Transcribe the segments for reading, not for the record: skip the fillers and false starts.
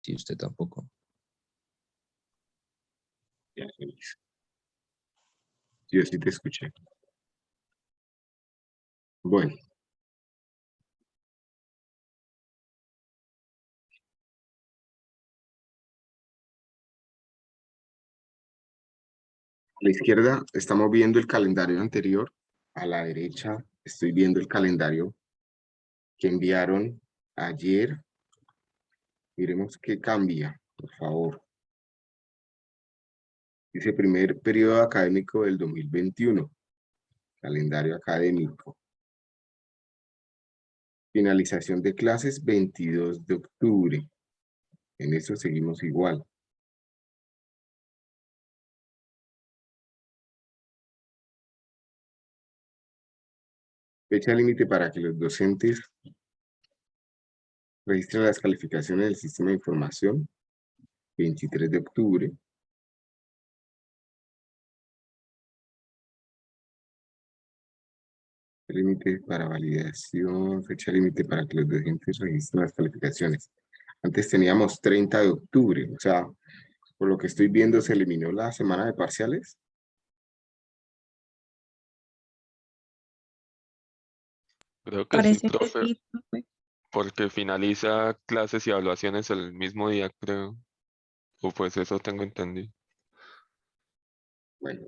Si usted tampoco. Ya, feliz. Yo sí te escuché. Bueno. A la izquierda estamos viendo el calendario anterior. A la derecha estoy viendo el calendario que enviaron ayer. Miremos qué cambia, por favor. Dice primer periodo académico del 2021. Calendario académico. Finalización de clases 22 de octubre. En eso seguimos igual. Fecha límite para que los docentes registren las calificaciones del sistema de información, 23 de octubre. Límite para validación, fecha límite para que los docentes registren las calificaciones. Antes teníamos 30 de octubre, o sea, por lo que estoy viendo se eliminó la semana de parciales. Creo que sí, Parece que profe, sí, profe. porque finaliza clases y evaluaciones el mismo día, creo. O pues eso tengo entendido. Bueno.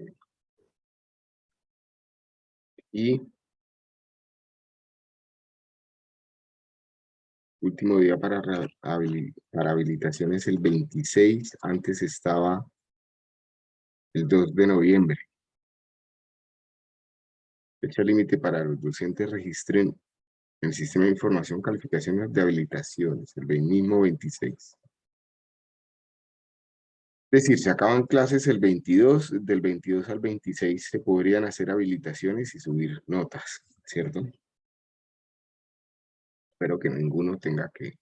Y último día para habilitación es el 26, antes estaba el 2 de noviembre. Fecha límite para los docentes registren en el sistema de información calificaciones de habilitaciones, el mismo 26. Es decir, se acaban clases el 22, del 22 al 26 se podrían hacer habilitaciones y subir notas, ¿cierto? Espero que ninguno tenga que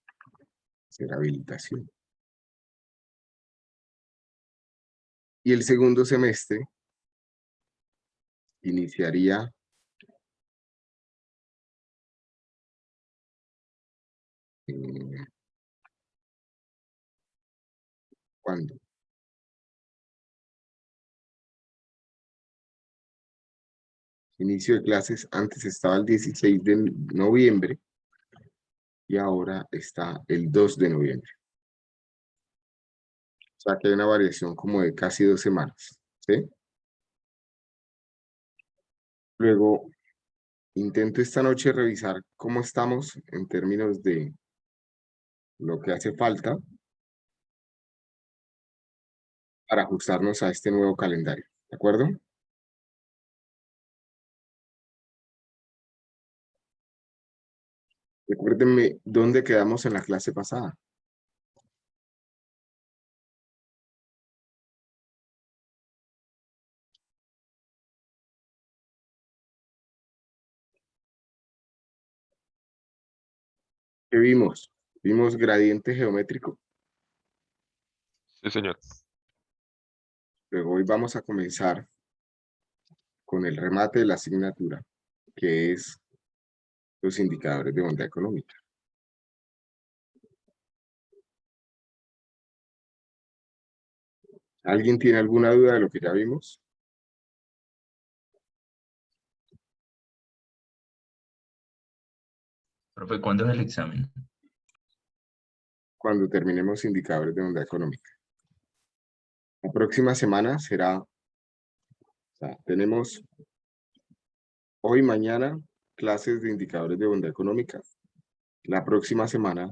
hacer habilitación. Y el segundo semestre iniciaría ¿cuándo? Inicio de clases, antes estaba el 16 de noviembre y ahora está el 2 de noviembre. O sea que hay una variación como de casi 2 semanas, ¿sí? Luego, intento esta noche revisar cómo estamos en términos de lo que hace falta para ajustarnos a este nuevo calendario, ¿de acuerdo? Recuérdenme dónde quedamos en la clase pasada. ¿Qué vimos? Vimos gradiente geométrico. Sí, señor. Luego hoy vamos a comenzar con el remate de la asignatura, que es los indicadores de bondad económica. ¿Alguien tiene alguna duda de lo que ya vimos? Profe, ¿cuándo es el examen? Cuando terminemos indicadores de bondad económica. La próxima semana será, o sea, tenemos hoy, mañana, clases de indicadores de bondad económica. La próxima semana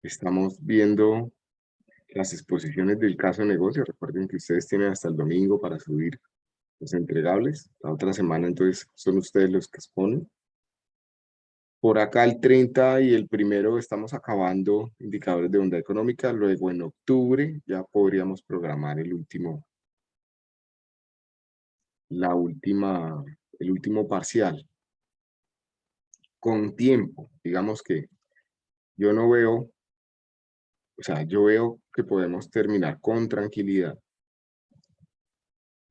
estamos viendo las exposiciones del caso de negocio. Recuerden que ustedes tienen hasta el domingo para subir los entregables. La otra semana, entonces, son ustedes los que exponen. Por acá el 30 y el 1 estamos acabando indicadores de bondad económica. Luego en octubre ya podríamos programar el último parcial. Con tiempo, digamos que yo no veo, o sea, yo veo que podemos terminar con tranquilidad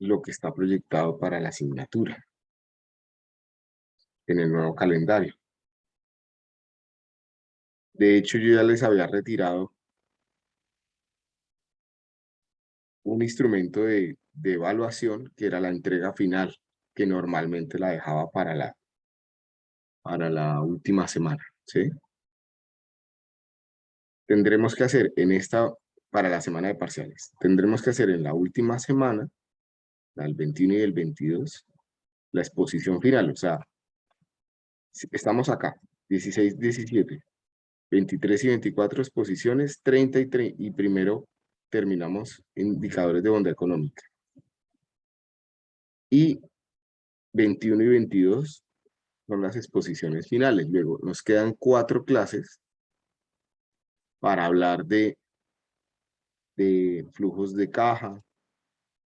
lo que está proyectado para la asignatura en el nuevo calendario. De hecho, yo ya les había retirado un instrumento de evaluación que era la entrega final, que normalmente la dejaba para la última semana, ¿sí? Tendremos que hacer para la semana de parciales, tendremos que hacer en la última semana, el 21 y el 22, la exposición final, o sea, estamos acá, 16, 17, 23 y 24 exposiciones, 30 y primero terminamos indicadores de bondad económica. Y 21 y 22 son las exposiciones finales. Luego nos quedan 4 clases para hablar de flujos de caja,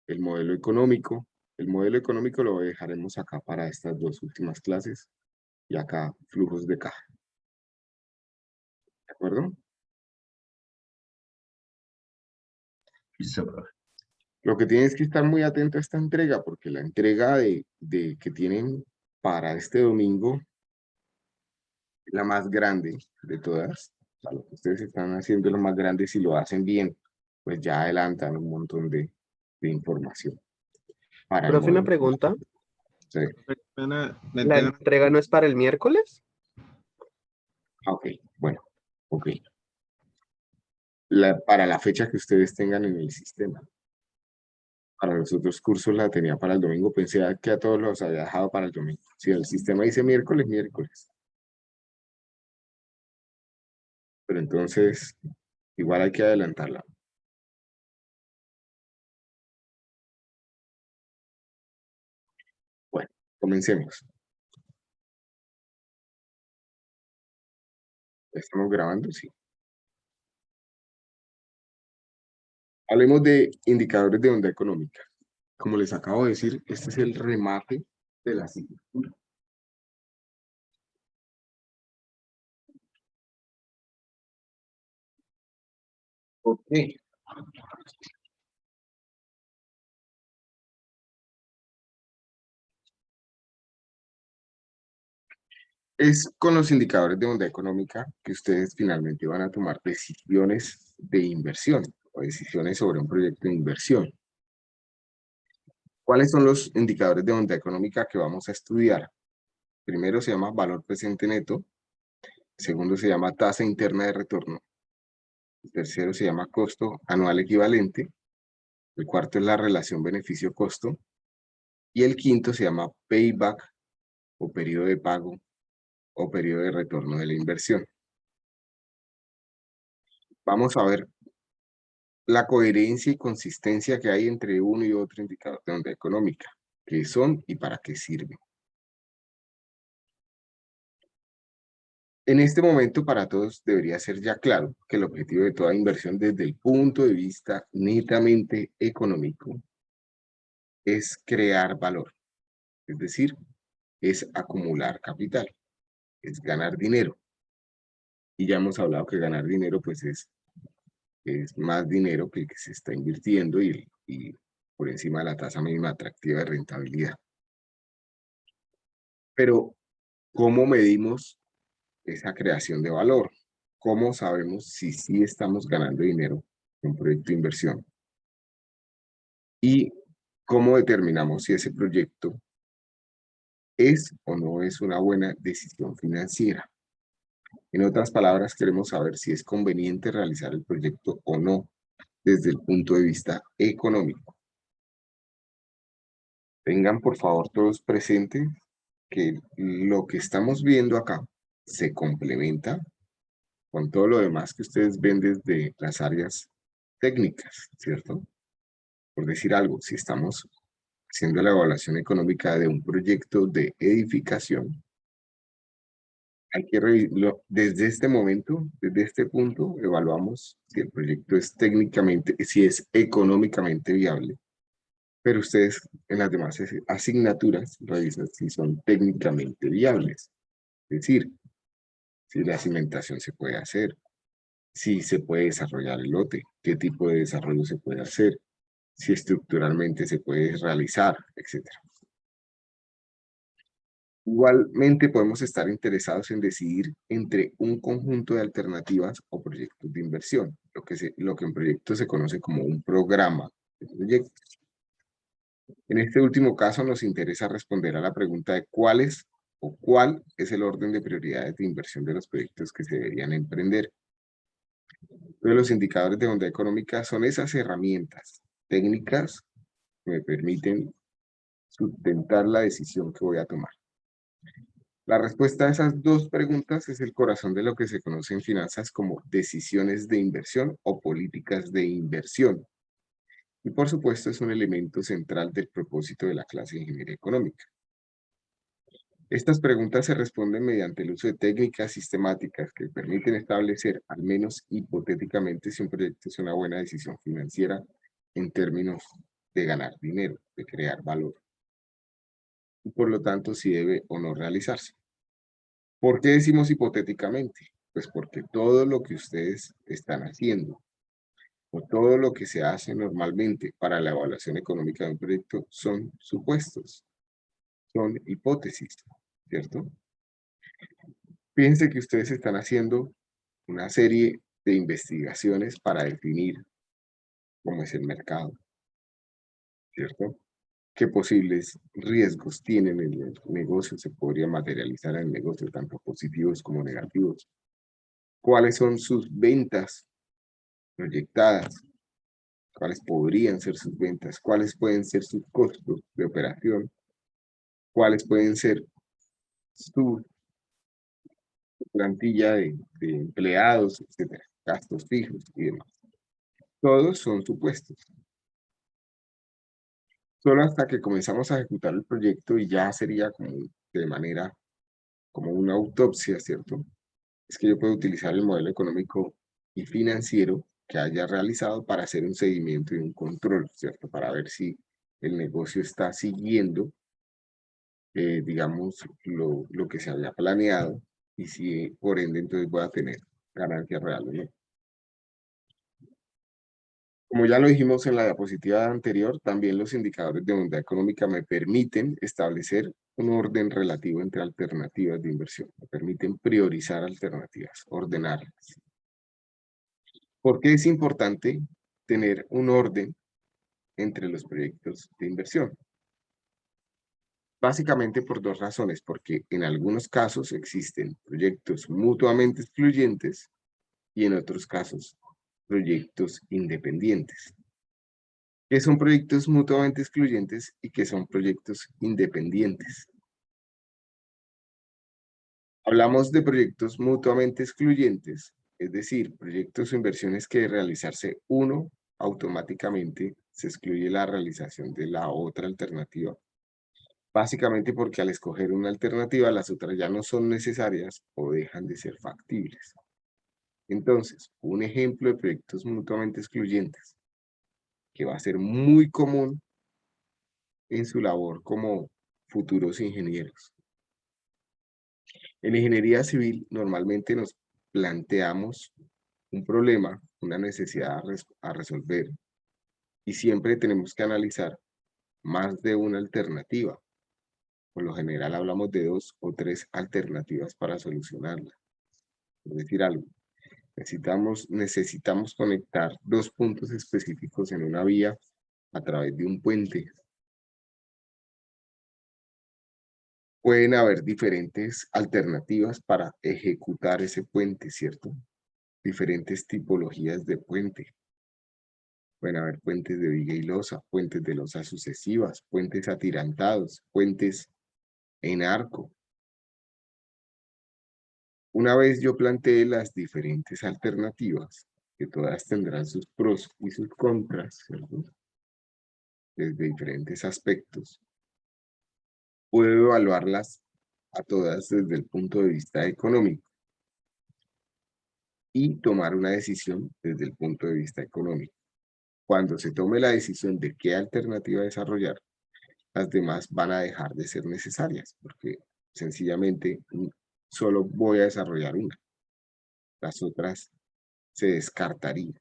el modelo económico. El modelo económico lo dejaremos acá para estas 2 últimas clases y acá flujos de caja. ¿De acuerdo? Listo, profe. Lo que tienes que estar muy atento a esta entrega, porque la entrega que tienen para este domingo es la más grande de todas. O sea, lo que ustedes están haciendo es lo más grande. Si lo hacen bien, pues ya adelantan un montón de información. Para el Profe, una modelo. pregunta. Sí. ¿La entrega no es para el miércoles? Ok, bueno, ok. Para la fecha que ustedes tengan en el sistema. Para los otros cursos la tenía para el domingo. Pensé que a todos los había dejado para el domingo. Si el sistema dice miércoles, miércoles. Pero entonces, igual hay que adelantarla. Bueno, comencemos. ¿Estamos grabando? Sí. Hablemos de indicadores de onda económica. Como les acabo de decir, este es el remate de la asignatura. Ok. Es con los indicadores de onda económica que ustedes finalmente van a tomar decisiones de inversión o decisiones sobre un proyecto de inversión. ¿Cuáles son los indicadores de onda económica que vamos a estudiar? Primero se llama valor presente neto. Segundo se llama tasa interna de retorno. El tercero se llama costo anual equivalente. El cuarto es la relación beneficio-costo. Y el quinto se llama payback o periodo de pago o periodo de retorno de la inversión. Vamos a ver la coherencia y consistencia que hay entre uno y otro indicador de onda económica. ¿Qué son y para qué sirven? En este momento para todos debería ser ya claro que el objetivo de toda inversión desde el punto de vista netamente económico es crear valor, es decir, es acumular capital, es ganar dinero. Y ya hemos hablado que ganar dinero pues es más dinero que el que se está invirtiendo y por encima de la tasa mínima atractiva de rentabilidad. Pero, ¿cómo medimos esa creación de valor? ¿Cómo sabemos si sí estamos ganando dinero en un proyecto de inversión? ¿Y cómo determinamos si ese proyecto es o no es una buena decisión financiera? En otras palabras, queremos saber si es conveniente realizar el proyecto o no desde el punto de vista económico. Tengan por favor todos presentes que lo que estamos viendo acá se complementa con todo lo demás que ustedes ven desde las áreas técnicas, ¿cierto? Por decir algo, si estamos haciendo la evaluación económica de un proyecto de edificación, hay que revisarlo desde este momento, desde este punto, evaluamos si el proyecto es técnicamente, si es económicamente viable. Pero ustedes en las demás asignaturas revisan si son técnicamente viables. Es decir, si la cimentación se puede hacer, si se puede desarrollar el lote, qué tipo de desarrollo se puede hacer, si estructuralmente se puede realizar, etc. Igualmente podemos estar interesados en decidir entre un conjunto de alternativas o proyectos de inversión, lo que en proyectos se conoce como un programa de proyectos. En este último caso nos interesa responder a la pregunta de cuál es el orden de prioridades de inversión de los proyectos que se deberían emprender. Entonces, los indicadores de bondad económica son esas herramientas técnicas que me permiten sustentar la decisión que voy a tomar. La respuesta a esas dos preguntas es el corazón de lo que se conoce en finanzas como decisiones de inversión o políticas de inversión. Y por supuesto es un elemento central del propósito de la clase de ingeniería económica. Estas preguntas se responden mediante el uso de técnicas sistemáticas que permiten establecer, al menos hipotéticamente, si un proyecto es una buena decisión financiera en términos de ganar dinero, de crear valor. Y por lo tanto, si debe o no realizarse. ¿Por qué decimos hipotéticamente? Pues porque todo lo que ustedes están haciendo o todo lo que se hace normalmente para la evaluación económica de un proyecto son supuestos, son hipótesis, ¿cierto? Fíjense que ustedes están haciendo una serie de investigaciones para definir cómo es el mercado, ¿cierto? ¿Qué posibles riesgos tienen en el negocio? Se podría materializar en el negocio, tanto positivos como negativos. ¿Cuáles son sus ventas proyectadas? ¿Cuáles podrían ser sus ventas? ¿Cuáles pueden ser sus costos de operación? ¿Cuáles pueden ser su plantilla de empleados, etcétera? Gastos fijos y demás. Todos son supuestos. Solo hasta que comenzamos a ejecutar el proyecto y ya sería como de manera, como una autopsia, ¿cierto? Es que yo puedo utilizar el modelo económico y financiero que haya realizado para hacer un seguimiento y un control, ¿cierto? Para ver si el negocio está siguiendo, digamos, lo que se había planeado y si por ende entonces voy a tener ganancias reales, ¿no? Como ya lo dijimos en la diapositiva anterior, también los indicadores de bondad económica me permiten establecer un orden relativo entre alternativas de inversión. Me permiten priorizar alternativas, ordenarlas. ¿Por qué es importante tener un orden entre los proyectos de inversión? Básicamente por dos razones, porque en algunos casos existen proyectos mutuamente excluyentes y en otros casos proyectos independientes. ¿Qué son proyectos mutuamente excluyentes y qué son proyectos independientes? Hablamos de proyectos mutuamente excluyentes, es decir, proyectos o inversiones que de realizarse uno, automáticamente se excluye la realización de la otra alternativa. Básicamente porque al escoger una alternativa, las otras ya no son necesarias o dejan de ser factibles. Entonces, un ejemplo de proyectos mutuamente excluyentes, que va a ser muy común en su labor como futuros ingenieros. En ingeniería civil normalmente nos planteamos un problema, una necesidad a resolver y siempre tenemos que analizar más de una alternativa. Por lo general hablamos de 2 o 3 alternativas para solucionarla. Por decir algo, necesitamos conectar 2 puntos específicos en una vía a través de un puente. Pueden haber diferentes alternativas para ejecutar ese puente, ¿cierto? Diferentes tipologías de puente. Pueden haber puentes de viga y losa, puentes de losa sucesivas, puentes atirantados, puentes en arco. Una vez yo planteé las diferentes alternativas, que todas tendrán sus pros y sus contras, ¿cierto? Desde diferentes aspectos, puedo evaluarlas a todas desde el punto de vista económico y tomar una decisión desde el punto de vista económico. Cuando se tome la decisión de qué alternativa desarrollar, las demás van a dejar de ser necesarias, porque sencillamente solo voy a desarrollar una. Las otras se descartarían.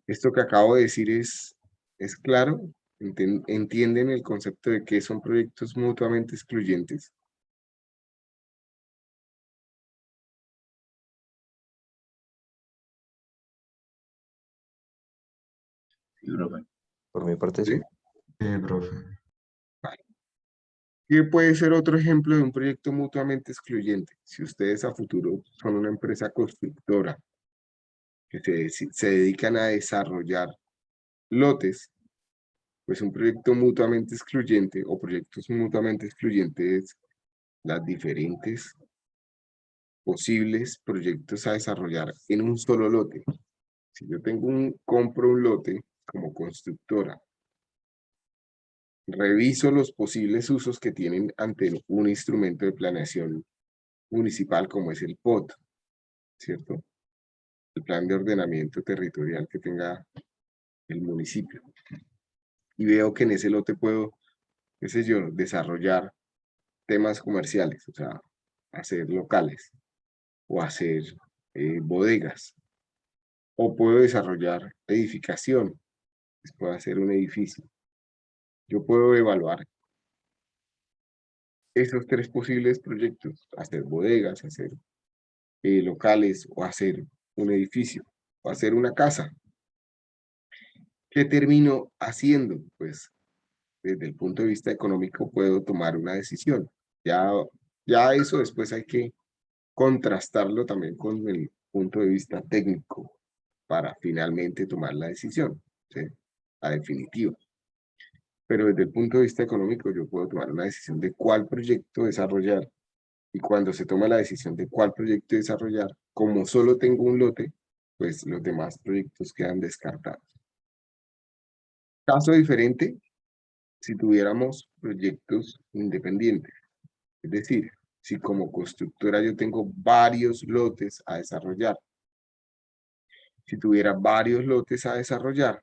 Esto que acabo de decir es claro. ¿Entienden el concepto de qué son proyectos mutuamente excluyentes? Sí, profe. Por mi parte, sí. ¿Sí? Profe. ¿Qué puede ser otro ejemplo de un proyecto mutuamente excluyente? Si ustedes a futuro son una empresa constructora que se dedican a desarrollar lotes, pues un proyecto mutuamente excluyente o proyectos mutuamente excluyentes, las diferentes posibles proyectos a desarrollar en un solo lote. Si yo compro un lote como constructora, reviso los posibles usos que tienen ante un instrumento de planeación municipal como es el POT, ¿cierto? El plan de ordenamiento territorial que tenga el municipio. Y veo que en ese lote puedo, qué sé yo, desarrollar temas comerciales, o sea, hacer locales o hacer bodegas. O puedo desarrollar edificación, pues puedo hacer un edificio. Yo puedo evaluar esos tres posibles proyectos, hacer bodegas, hacer locales o hacer un edificio o hacer una casa. ¿Qué termino haciendo? Pues desde el punto de vista económico puedo tomar una decisión. Ya eso después hay que contrastarlo también con el punto de vista técnico para finalmente tomar la decisión, ¿sí? La definitiva. Pero desde el punto de vista económico yo puedo tomar una decisión de cuál proyecto desarrollar. Y cuando se toma la decisión de cuál proyecto desarrollar, como solo tengo un lote, pues los demás proyectos quedan descartados. Caso diferente, si tuviéramos proyectos independientes. Es decir, si como constructora yo tengo varios lotes a desarrollar, si tuviera varios lotes a desarrollar,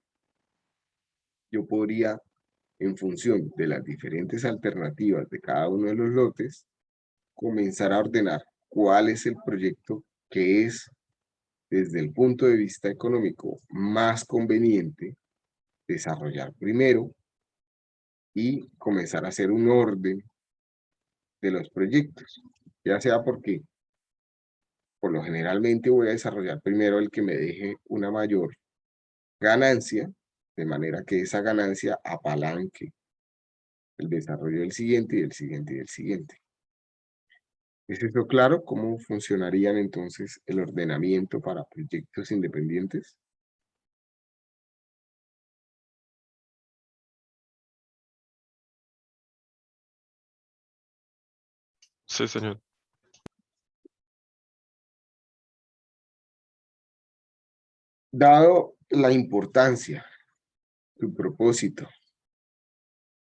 yo podría, en función de las diferentes alternativas de cada uno de los lotes, comenzar a ordenar cuál es el proyecto que es, desde el punto de vista económico, más conveniente desarrollar primero y comenzar a hacer un orden de los proyectos, ya sea porque por lo generalmente voy a desarrollar primero el que me deje una mayor ganancia, de manera que esa ganancia apalanque el desarrollo del siguiente y del siguiente y del siguiente. ¿Es eso claro? ¿Cómo funcionarían entonces el ordenamiento para proyectos independientes? Sí, señor. Dado la importancia, su propósito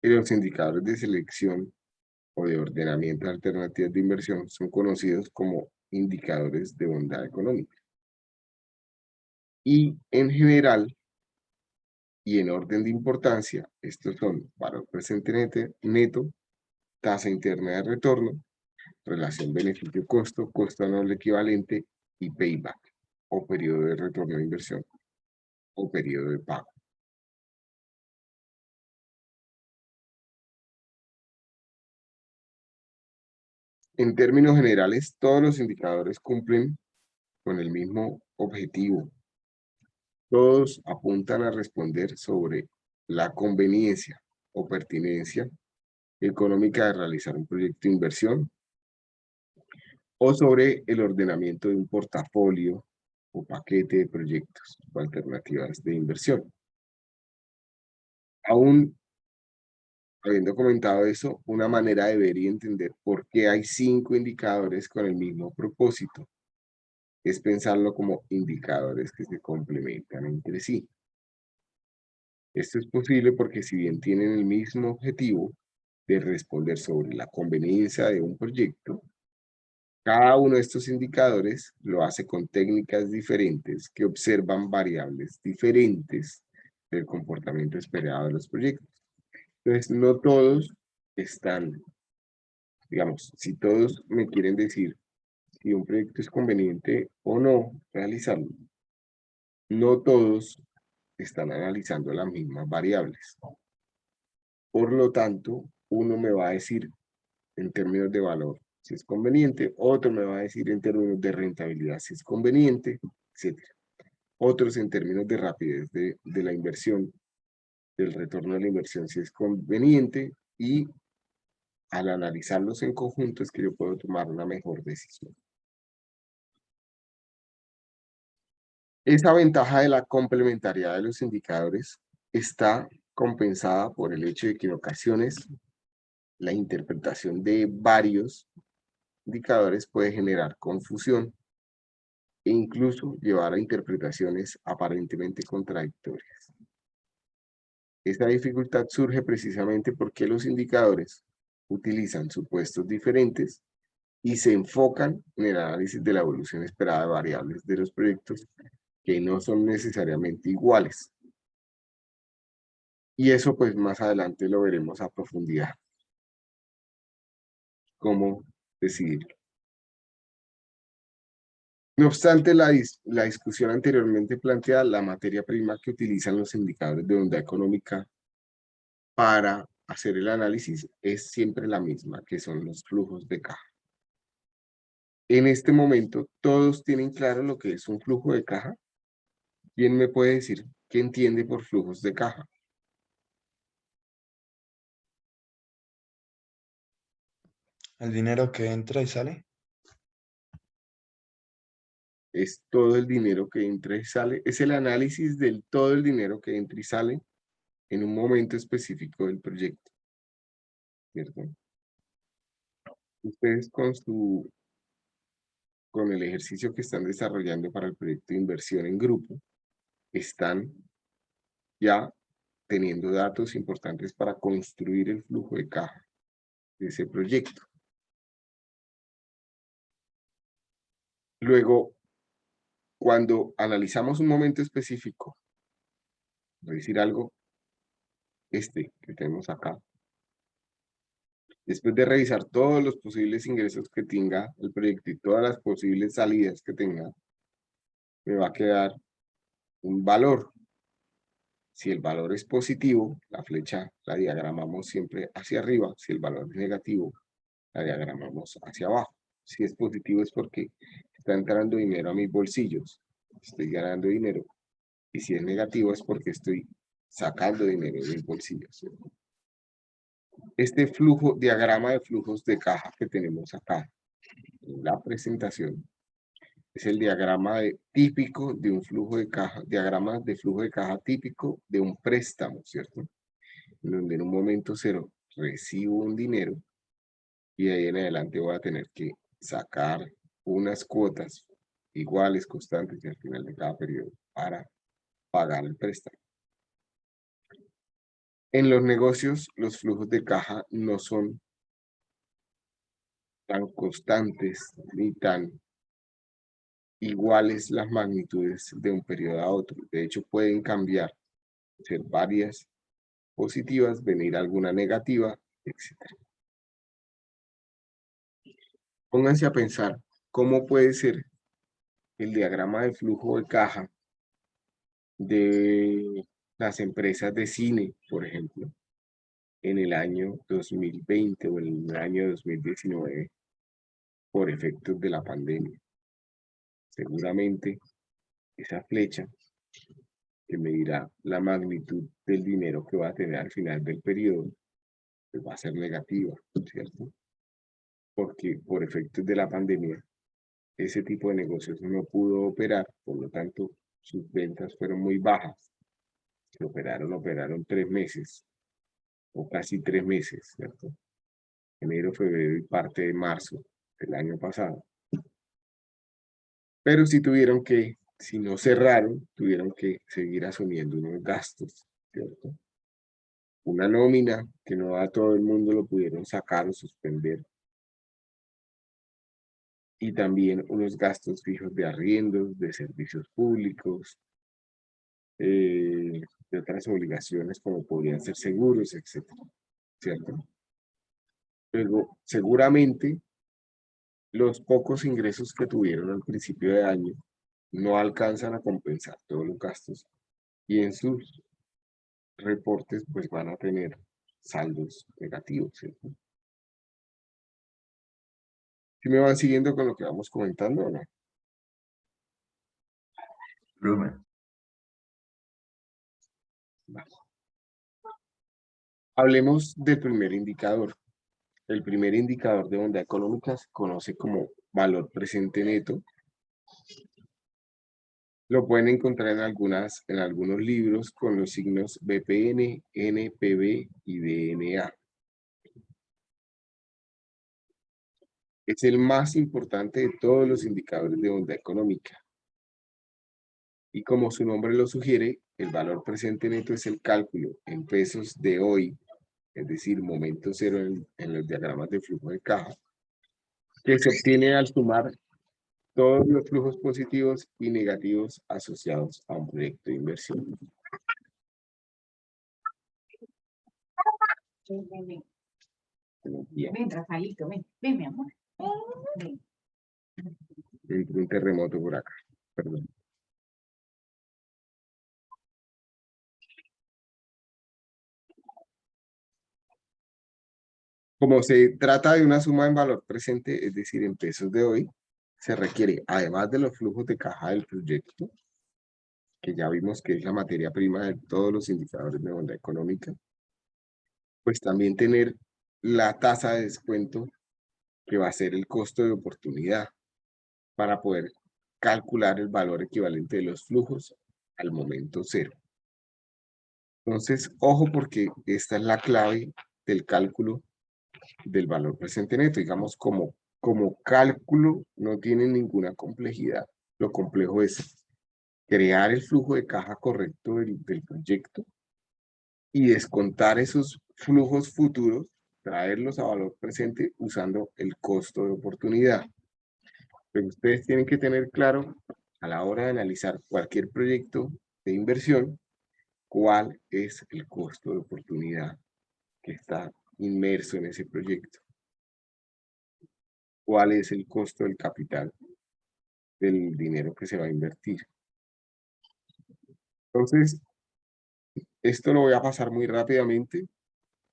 y los indicadores de selección o de ordenamiento de alternativas de inversión son conocidos como indicadores de bondad económica. Y en general, y en orden de importancia, estos son valor presente neto, tasa interna de retorno, relación beneficio-costo, costo anual equivalente y payback, o periodo de retorno de inversión, o periodo de pago. En términos generales, todos los indicadores cumplen con el mismo objetivo. Todos apuntan a responder sobre la conveniencia o pertinencia económica de realizar un proyecto de inversión o sobre el ordenamiento de un portafolio o paquete de proyectos o alternativas de inversión. Aún habiendo comentado eso, una manera de ver y entender por qué hay 5 indicadores con el mismo propósito es pensarlo como indicadores que se complementan entre sí. Esto es posible porque si bien tienen el mismo objetivo de responder sobre la conveniencia de un proyecto, cada uno de estos indicadores lo hace con técnicas diferentes que observan variables diferentes del comportamiento esperado de los proyectos. Entonces, no todos están, digamos, si todos me quieren decir si un proyecto es conveniente o no realizarlo, no todos están analizando las mismas variables. Por lo tanto, uno me va a decir en términos de valor si es conveniente, otro me va a decir en términos de rentabilidad si es conveniente, etc. Otros en términos de rapidez de la inversión del retorno de la inversión si es conveniente, y al analizarlos en conjunto es que yo puedo tomar una mejor decisión. Esa ventaja de la complementariedad de los indicadores está compensada por el hecho de que en ocasiones la interpretación de varios indicadores puede generar confusión e incluso llevar a interpretaciones aparentemente contradictorias. Esta dificultad surge precisamente porque los indicadores utilizan supuestos diferentes y se enfocan en el análisis de la evolución esperada de variables de los proyectos que no son necesariamente iguales. Y eso pues más adelante lo veremos a profundidad. Cómo decidirlo. No obstante, la discusión anteriormente planteada, la materia prima que utilizan los indicadores de bondad económica para hacer el análisis es siempre la misma, que son los flujos de caja. En este momento, todos tienen claro lo que es un flujo de caja. ¿Quién me puede decir qué entiende por flujos de caja? El dinero que entra y sale. Es todo el dinero que entra y sale. Es el análisis del todo el dinero que entra y sale en un momento específico del proyecto. ¿Cierto? Ustedes con el ejercicio que están desarrollando para el proyecto de inversión en grupo, están ya teniendo datos importantes para construir el flujo de caja de ese proyecto. Luego, cuando analizamos un momento específico, voy a decir algo, que tenemos acá, después de revisar todos los posibles ingresos que tenga el proyecto y todas las posibles salidas que tenga, me va a quedar un valor. Si el valor es positivo, la flecha la diagramamos siempre hacia arriba. Si el valor es negativo, la diagramamos hacia abajo. Si es positivo es porque está entrando dinero a mis bolsillos, estoy ganando dinero. Y si es negativo es porque estoy sacando dinero de mis bolsillos. Este diagrama de flujos de caja que tenemos acá en la presentación es el diagrama típico de un flujo de caja, diagrama de flujo de caja típico de un préstamo, ¿cierto? En donde en un momento cero recibo un dinero y de ahí en adelante voy a tener que sacar unas cuotas iguales, constantes y al final de cada periodo para pagar el préstamo. En los negocios, los flujos de caja no son tan constantes ni tan iguales las magnitudes de un periodo a otro. De hecho, pueden cambiar, ser varias positivas, venir alguna negativa, etc. Pónganse a pensar cómo puede ser el diagrama de flujo de caja de las empresas de cine, por ejemplo, en el año 2020 o en el año 2019 por efectos de la pandemia. Seguramente esa flecha que medirá la magnitud del dinero que va a tener al final del periodo pues va a ser negativa, ¿cierto? Porque por efectos de la pandemia ese tipo de negocios no pudo operar, por lo tanto sus ventas fueron muy bajas. Se operaron 3 meses o casi 3 meses, ¿cierto? Enero, febrero y parte de marzo del año pasado. Pero sí si no cerraron, tuvieron que seguir asumiendo unos gastos, ¿cierto? Una nómina que no a todo el mundo lo pudieron sacar o suspender. Y también unos gastos fijos de arriendos, de servicios públicos, de otras obligaciones como podrían ser seguros, etc. ¿Cierto? Luego, seguramente, los pocos ingresos que tuvieron al principio de año no alcanzan a compensar todos los gastos y en sus reportes pues van a tener saldos negativos, ¿cierto? ¿Sí me van siguiendo con lo que vamos comentando o no? Rubén. Hablemos del primer indicador. El primer indicador de bondad económica se conoce como valor presente neto. Lo pueden encontrar en algunos libros con los signos BPN, NPV y DNA. Es el más importante de todos los indicadores de bondad económica. Y como su nombre lo sugiere, el valor presente neto es el cálculo en pesos de hoy, es decir, momento cero en los diagramas de flujo de caja, que se obtiene al sumar todos los flujos positivos y negativos asociados a un proyecto de inversión. Bien. Ven, Rafaelito, ven, ven, mi amor. Ven. Entró un terremoto por acá, perdón. Como se trata de una suma en valor presente, es decir, en pesos de hoy, se requiere, además de los flujos de caja del proyecto, que ya vimos que es la materia prima de todos los indicadores de bondad económica, pues también tener la tasa de descuento que va a ser el costo de oportunidad para poder calcular el valor equivalente de los flujos al momento cero. Entonces, ojo porque esta es la clave del cálculo del valor presente neto. Digamos, como cálculo no tiene ninguna complejidad. Lo complejo es crear el flujo de caja correcto del proyecto y descontar esos flujos futuros, traerlos a valor presente usando el costo de oportunidad. Pero ustedes tienen que tener claro a la hora de analizar cualquier proyecto de inversión, cuál es el costo de oportunidad que está inmerso en ese proyecto. ¿Cuál es el costo del capital del dinero que se va a invertir? Entonces, esto lo voy a pasar muy rápidamente.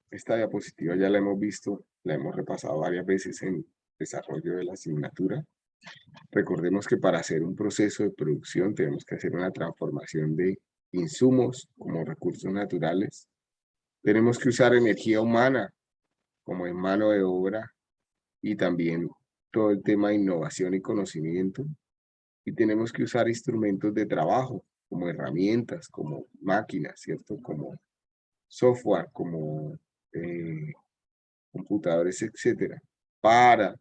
Esta diapositiva ya la hemos visto, la hemos repasado varias veces en desarrollo de la asignatura. Recordemos que para hacer un proceso de producción tenemos que hacer una transformación de insumos como recursos naturales. Tenemos que usar energía humana como en mano de obra y también todo el tema de innovación y conocimiento. Y tenemos que usar instrumentos de trabajo como herramientas, como máquinas, ¿cierto? Como software, como computadores, etcétera, para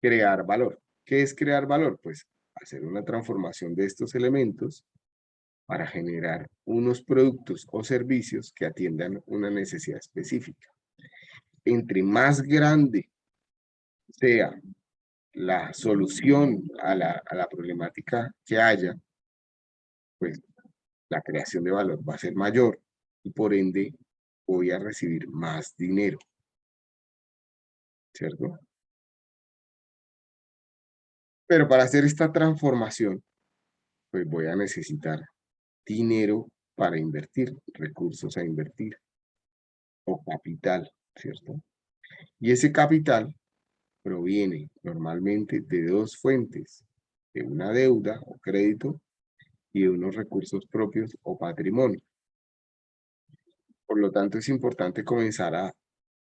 crear valor. ¿Qué es crear valor? Pues hacer una transformación de estos elementos para generar unos productos o servicios que atiendan una necesidad específica. Entre más grande sea la solución a la problemática que haya, pues la creación de valor va a ser mayor y por ende voy a recibir más dinero, ¿cierto? Pero para hacer esta transformación, pues voy a necesitar dinero para invertir, recursos a invertir, o capital, ¿cierto? Y ese capital proviene normalmente de dos fuentes, de una deuda o crédito y de unos recursos propios o patrimonio. Por lo tanto, es importante comenzar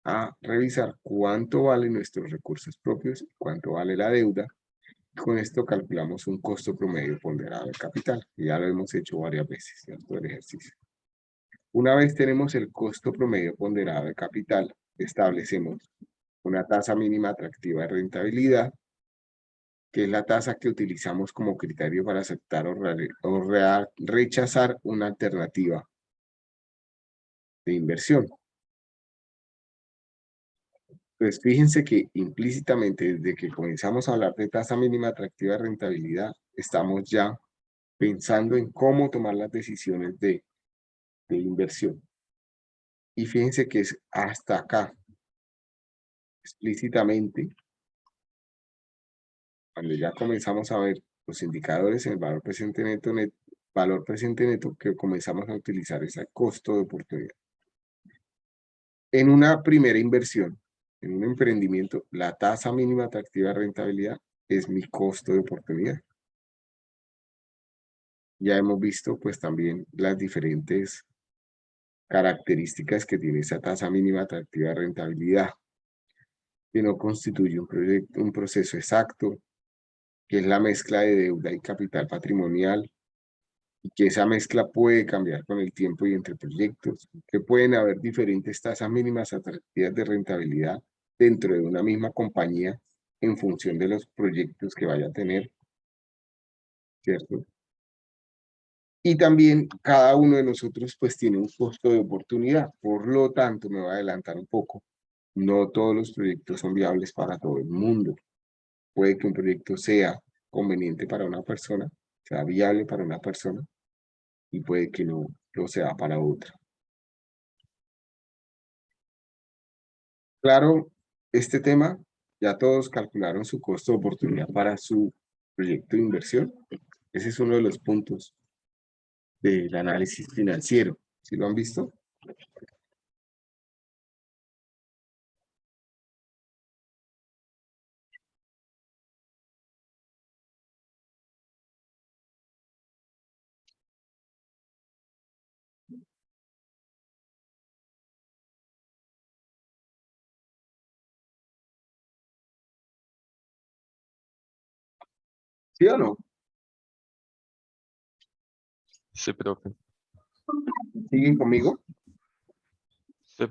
a revisar cuánto valen nuestros recursos propios, cuánto vale la deuda. Con esto calculamos un costo promedio ponderado del capital, y ya lo hemos hecho varias veces, ¿cierto? El ejercicio. Una vez tenemos el costo promedio ponderado de capital, establecemos una tasa mínima atractiva de rentabilidad, que es la tasa que utilizamos como criterio para aceptar o rechazar una alternativa de inversión. Pues fíjense que implícitamente desde que comenzamos a hablar de tasa mínima atractiva de rentabilidad, estamos ya pensando en cómo tomar las decisiones de inversión. Y fíjense que es hasta acá, explícitamente, cuando ya comenzamos a ver los indicadores en el valor presente neto, que comenzamos a utilizar ese costo de oportunidad. En una primera inversión, en un emprendimiento, la tasa mínima atractiva de rentabilidad es mi costo de oportunidad. Ya hemos visto pues también las diferentes características que tiene esa tasa mínima atractiva de rentabilidad, que no constituye un proceso exacto, que es la mezcla de deuda y capital patrimonial, y que esa mezcla puede cambiar con el tiempo y entre proyectos, que pueden haber diferentes tasas mínimas atractivas de rentabilidad dentro de una misma compañía en función de los proyectos que vaya a tener, ¿cierto? Y también cada uno de nosotros pues tiene un costo de oportunidad, por lo tanto me voy a adelantar un poco, no todos los proyectos son viables para todo el mundo. Puede que un proyecto sea conveniente para una persona, sea viable para una persona, y puede que no lo sea para otra. Claro, este tema, ya todos calcularon su costo de oportunidad para su proyecto de inversión. Ese es uno de los puntos del análisis financiero. ¿Sí lo han visto? ¿Sí o no? Sí, profe. ¿Siguen conmigo? Sí.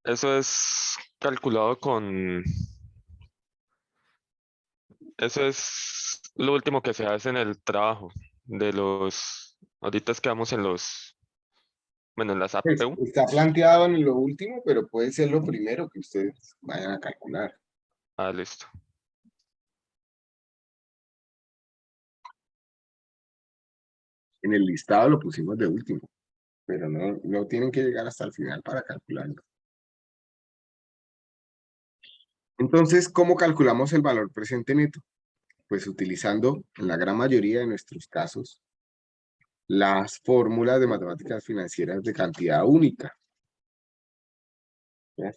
Eso es calculado con... Eso es lo último que se hace en el trabajo de los... Ahorita es que vamos en los... Bueno, en las Pues APU. está planteado en lo último, pero puede ser lo primero que ustedes vayan a calcular. Ah, listo. En el listado lo pusimos de último, pero no tienen que llegar hasta el final para calcularlo. Entonces, ¿cómo calculamos el valor presente neto? Pues utilizando, en la gran mayoría de nuestros casos, las fórmulas de matemáticas financieras de cantidad única. ¿Ya?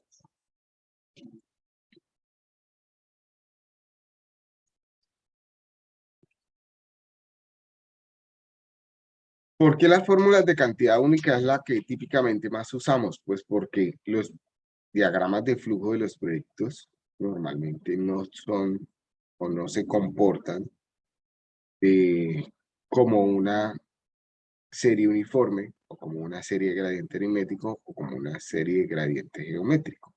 ¿Por qué las fórmulas de cantidad única es la que típicamente más usamos? Pues porque los diagramas de flujo de los proyectos normalmente no son o no se comportan como una serie uniforme o como una serie de gradiente aritmético o como una serie de gradiente geométrico.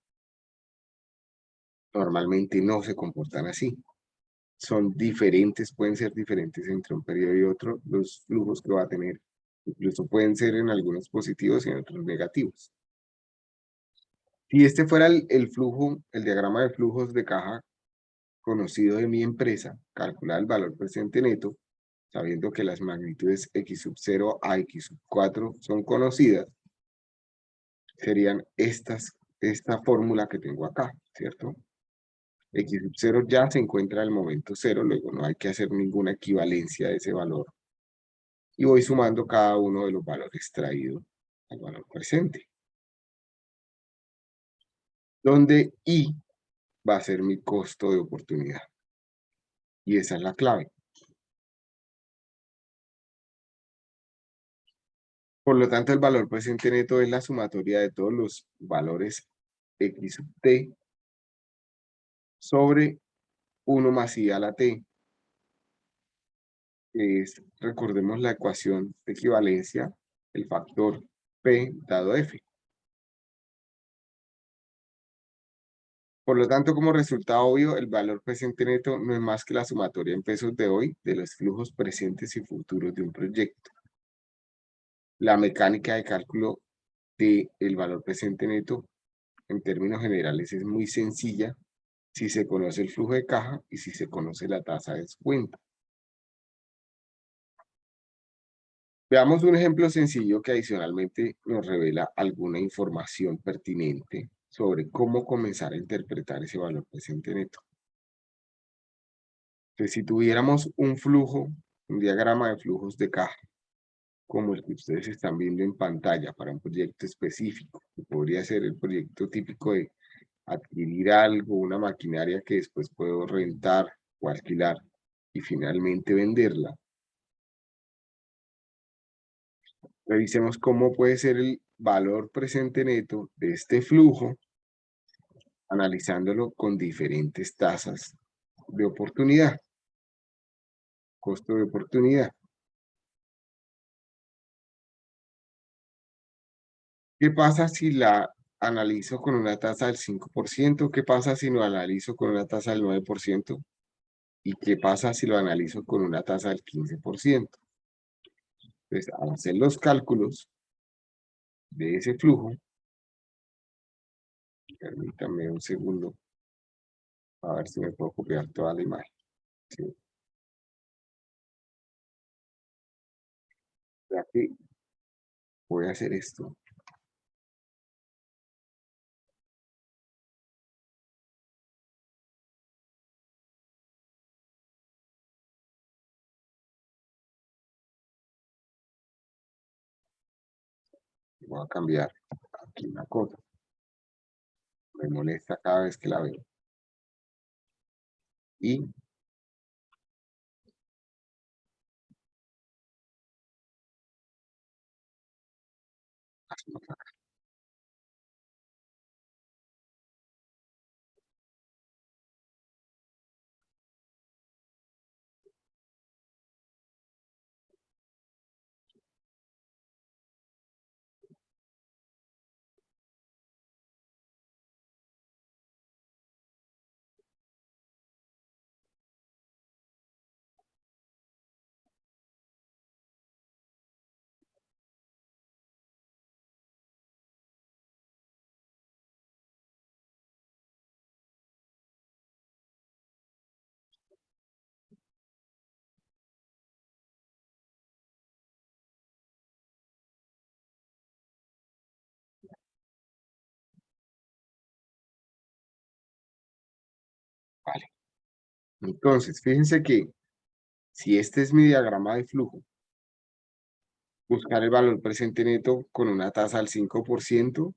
Normalmente no se comportan así. Son diferentes, pueden ser diferentes entre un periodo y otro, los flujos que va a tener. Incluso pueden ser en algunos positivos y en otros negativos. Si este fuera el flujo, el diagrama de flujos de caja conocido de mi empresa, calcular el valor presente neto, sabiendo que las magnitudes x sub 0 a x sub 4 son conocidas, serían esta fórmula que tengo acá, ¿cierto? X sub 0 ya se encuentra en el momento 0, luego no hay que hacer ninguna equivalencia de ese valor. Y voy sumando cada uno de los valores traídos al valor presente. Donde I va a ser mi costo de oportunidad. Y esa es la clave. Por lo tanto, el valor presente neto es la sumatoria de todos los valores x sub t sobre 1 más i a la t. Que es, recordemos la ecuación de equivalencia, el factor P dado F. Por lo tanto, como resultado obvio, el valor presente neto no es más que la sumatoria en pesos de hoy de los flujos presentes y futuros de un proyecto. La mecánica de cálculo del valor presente neto, en términos generales, es muy sencilla si se conoce el flujo de caja y si se conoce la tasa de descuento. Veamos un ejemplo sencillo que adicionalmente nos revela alguna información pertinente sobre cómo comenzar a interpretar ese valor presente neto. Entonces, si tuviéramos un flujo, un diagrama de flujos de caja, como el que ustedes están viendo en pantalla para un proyecto específico, que podría ser el proyecto típico de adquirir algo, una maquinaria que después puedo rentar o alquilar y finalmente venderla. Revisemos cómo puede ser el valor presente neto de este flujo, analizándolo con diferentes tasas de oportunidad, costo de oportunidad. ¿Qué pasa si la analizo con una tasa del 5%? ¿Qué pasa si lo analizo con una tasa del 9%? ¿Y qué pasa si lo analizo con una tasa del 15%? Entonces, al hacer los cálculos de ese flujo, permítanme un segundo, a ver si me puedo copiar toda la imagen. Sí. Ya que voy a hacer esto. Voy a cambiar aquí una cosa. Me molesta cada vez que la veo. Y hacemos acá. Vale. Entonces, fíjense que si este es mi diagrama de flujo, buscar el valor presente neto con una tasa al 5%,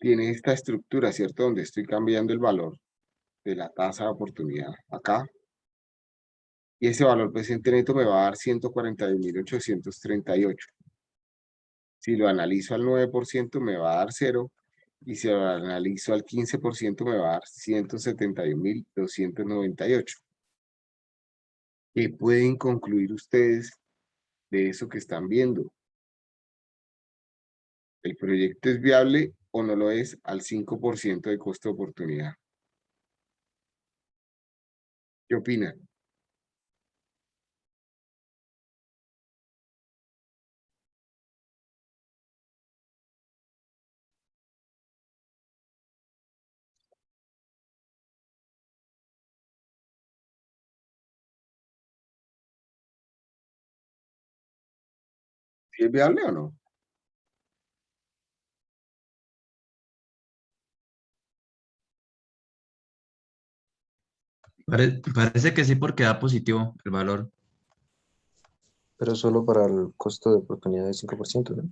tiene esta estructura, ¿cierto? Donde estoy cambiando el valor de la tasa de oportunidad acá. Y ese valor presente neto me va a dar 141.838. Si lo analizo al 9% me va a dar 0. Y si lo analizo al 15% me va a dar 171.298. ¿Qué pueden concluir ustedes de eso que están viendo? ¿El proyecto es viable o no lo es al 5% de costo de oportunidad? ¿Qué opinan? ¿Si es viable o no? Parece que sí porque da positivo el valor. Pero solo para el costo de oportunidad de 5%, ¿no?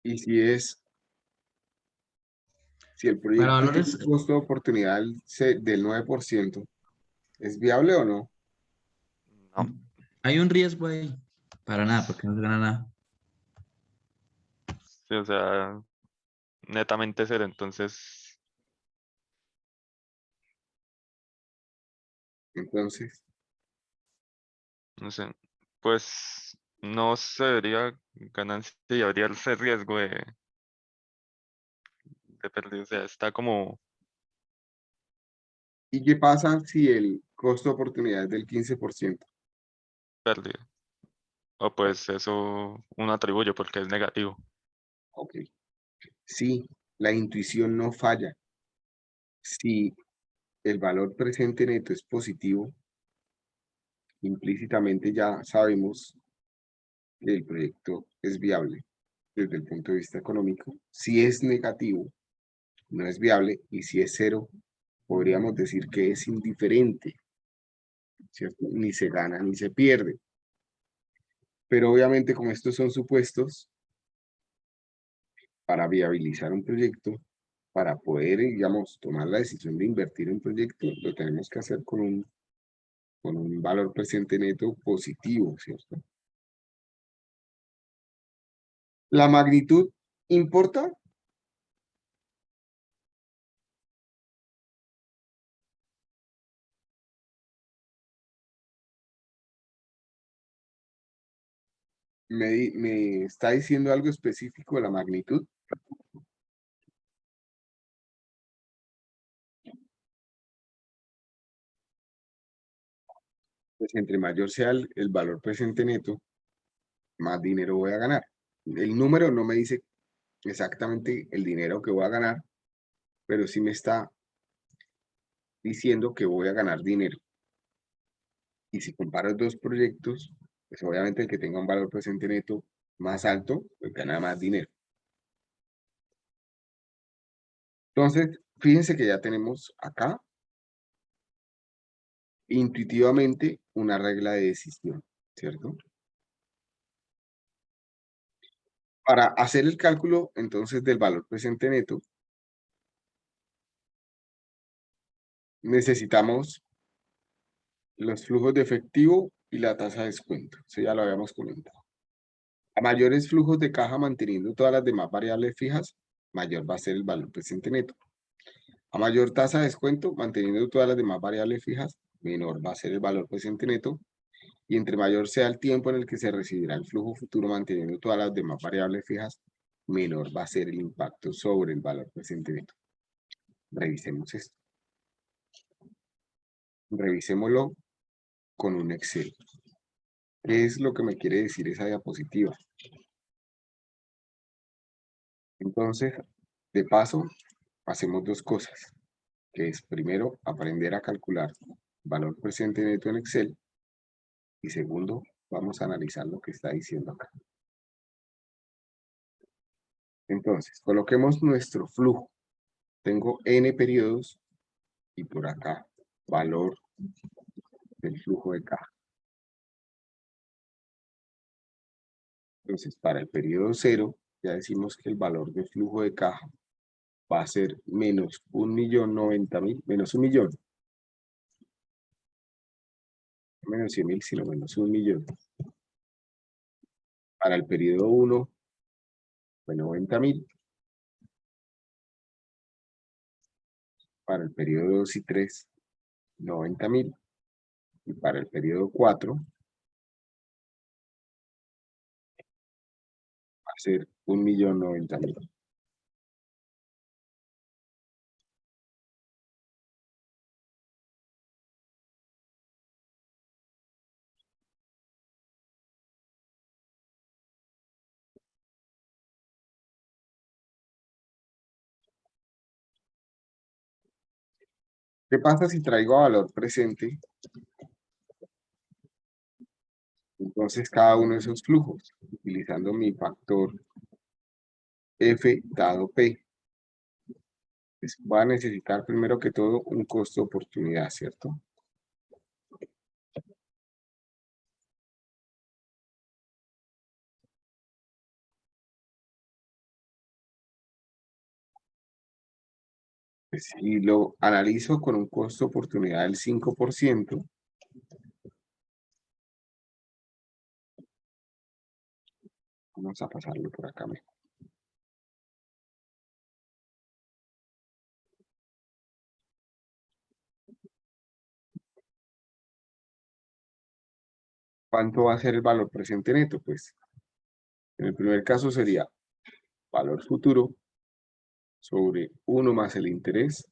Y si el Para proyecto tiene valores, un costo de oportunidad del 9%, ¿es viable o no? No, hay un riesgo ahí. Para nada, porque no se gana nada. sí, o sea, netamente cero, entonces, Entonces, no sé, pues no se vería ganancia y habría ese riesgo de pérdida, o sea, está como ¿y qué pasa si el costo de oportunidad es del 15%? pérdida. O pues eso uno atribuye porque es negativo. Ok. Sí, la intuición no falla. Si el valor presente neto es positivo, implícitamente ya sabemos que el proyecto es viable desde el punto de vista económico. Si es negativo, no es viable, y si es cero, podríamos decir que es indiferente, ¿cierto? Ni se gana ni se pierde. Pero obviamente, como estos son supuestos, para viabilizar un proyecto, para poder, digamos, tomar la decisión de invertir en un proyecto, lo tenemos que hacer con un valor presente neto positivo, ¿cierto? ¿La magnitud importa? ¿Me está diciendo algo específico de la magnitud? Pues entre mayor sea el valor presente neto, más dinero voy a ganar. El número no me dice exactamente el dinero que voy a ganar, pero sí me está diciendo que voy a ganar dinero. Y si comparo dos proyectos, pues obviamente el que tenga un valor presente neto más alto, pues gana más dinero. Entonces, fíjense que ya tenemos acá intuitivamente una regla de decisión, ¿cierto? Para hacer el cálculo entonces del valor presente neto, necesitamos los flujos de efectivo y la tasa de descuento. Eso ya lo habíamos comentado. A mayores flujos de caja manteniendo todas las demás variables fijas, mayor va a ser el valor presente neto. A mayor tasa de descuento, manteniendo todas las demás variables fijas, menor va a ser el valor presente neto. Y entre mayor sea el tiempo en el que se recibirá el flujo futuro manteniendo todas las demás variables fijas, menor va a ser el impacto sobre el valor presente neto. Revisemos esto. Revisémoslo con un Excel. ¿Qué es lo que me quiere decir esa diapositiva? Entonces, de paso, hacemos dos cosas, que es primero aprender a calcular valor presente neto en Excel y segundo, vamos a analizar lo que está diciendo acá. Entonces, coloquemos nuestro flujo. Tengo n periodos y por acá valor del flujo de caja. Entonces, para el periodo 0, ya decimos que el valor de flujo de caja va a ser menos 1.090.000, menos 1 millón. No menos 100.000, sino menos 1 millón. Para el periodo 1, fue 90.000. Para el periodo 2 y 3, 90.000. Y para el periodo 4, va a ser 1.090.000. ¿Qué pasa si traigo a valor presente? Entonces, cada uno de esos flujos, utilizando mi factor F dado P, pues va a necesitar primero que todo un costo de oportunidad, ¿cierto? Pues, si lo analizo con un costo de oportunidad del 5%, vamos a pasarlo por acá mejor. ¿Cuánto va a ser el valor presente neto? Pues en el primer caso sería valor futuro sobre 1 más el interés,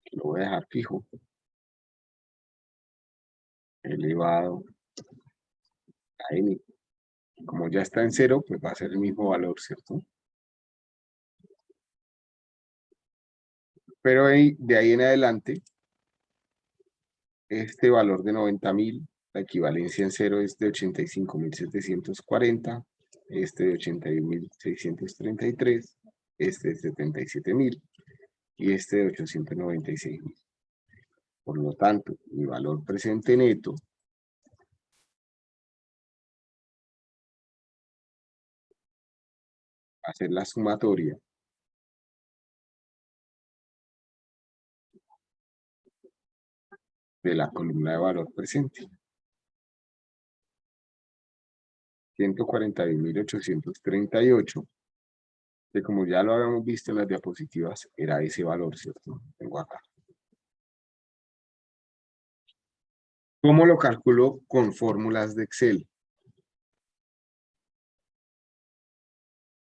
que lo voy a dejar fijo, elevado a n. Como ya está en 0, pues va a ser el mismo valor, ¿cierto? Pero de ahí en adelante, este valor de 90.000, la equivalencia en 0 es de 85.740, este de 81.633, este de 77.000 y este de 896.000. Por lo tanto, mi valor presente neto va a ser la sumatoria de la columna de valor presente. 141.838, que como ya lo habíamos visto en las diapositivas, era ese valor, ¿cierto? Tengo acá. ¿Cómo lo calculo con fórmulas de Excel?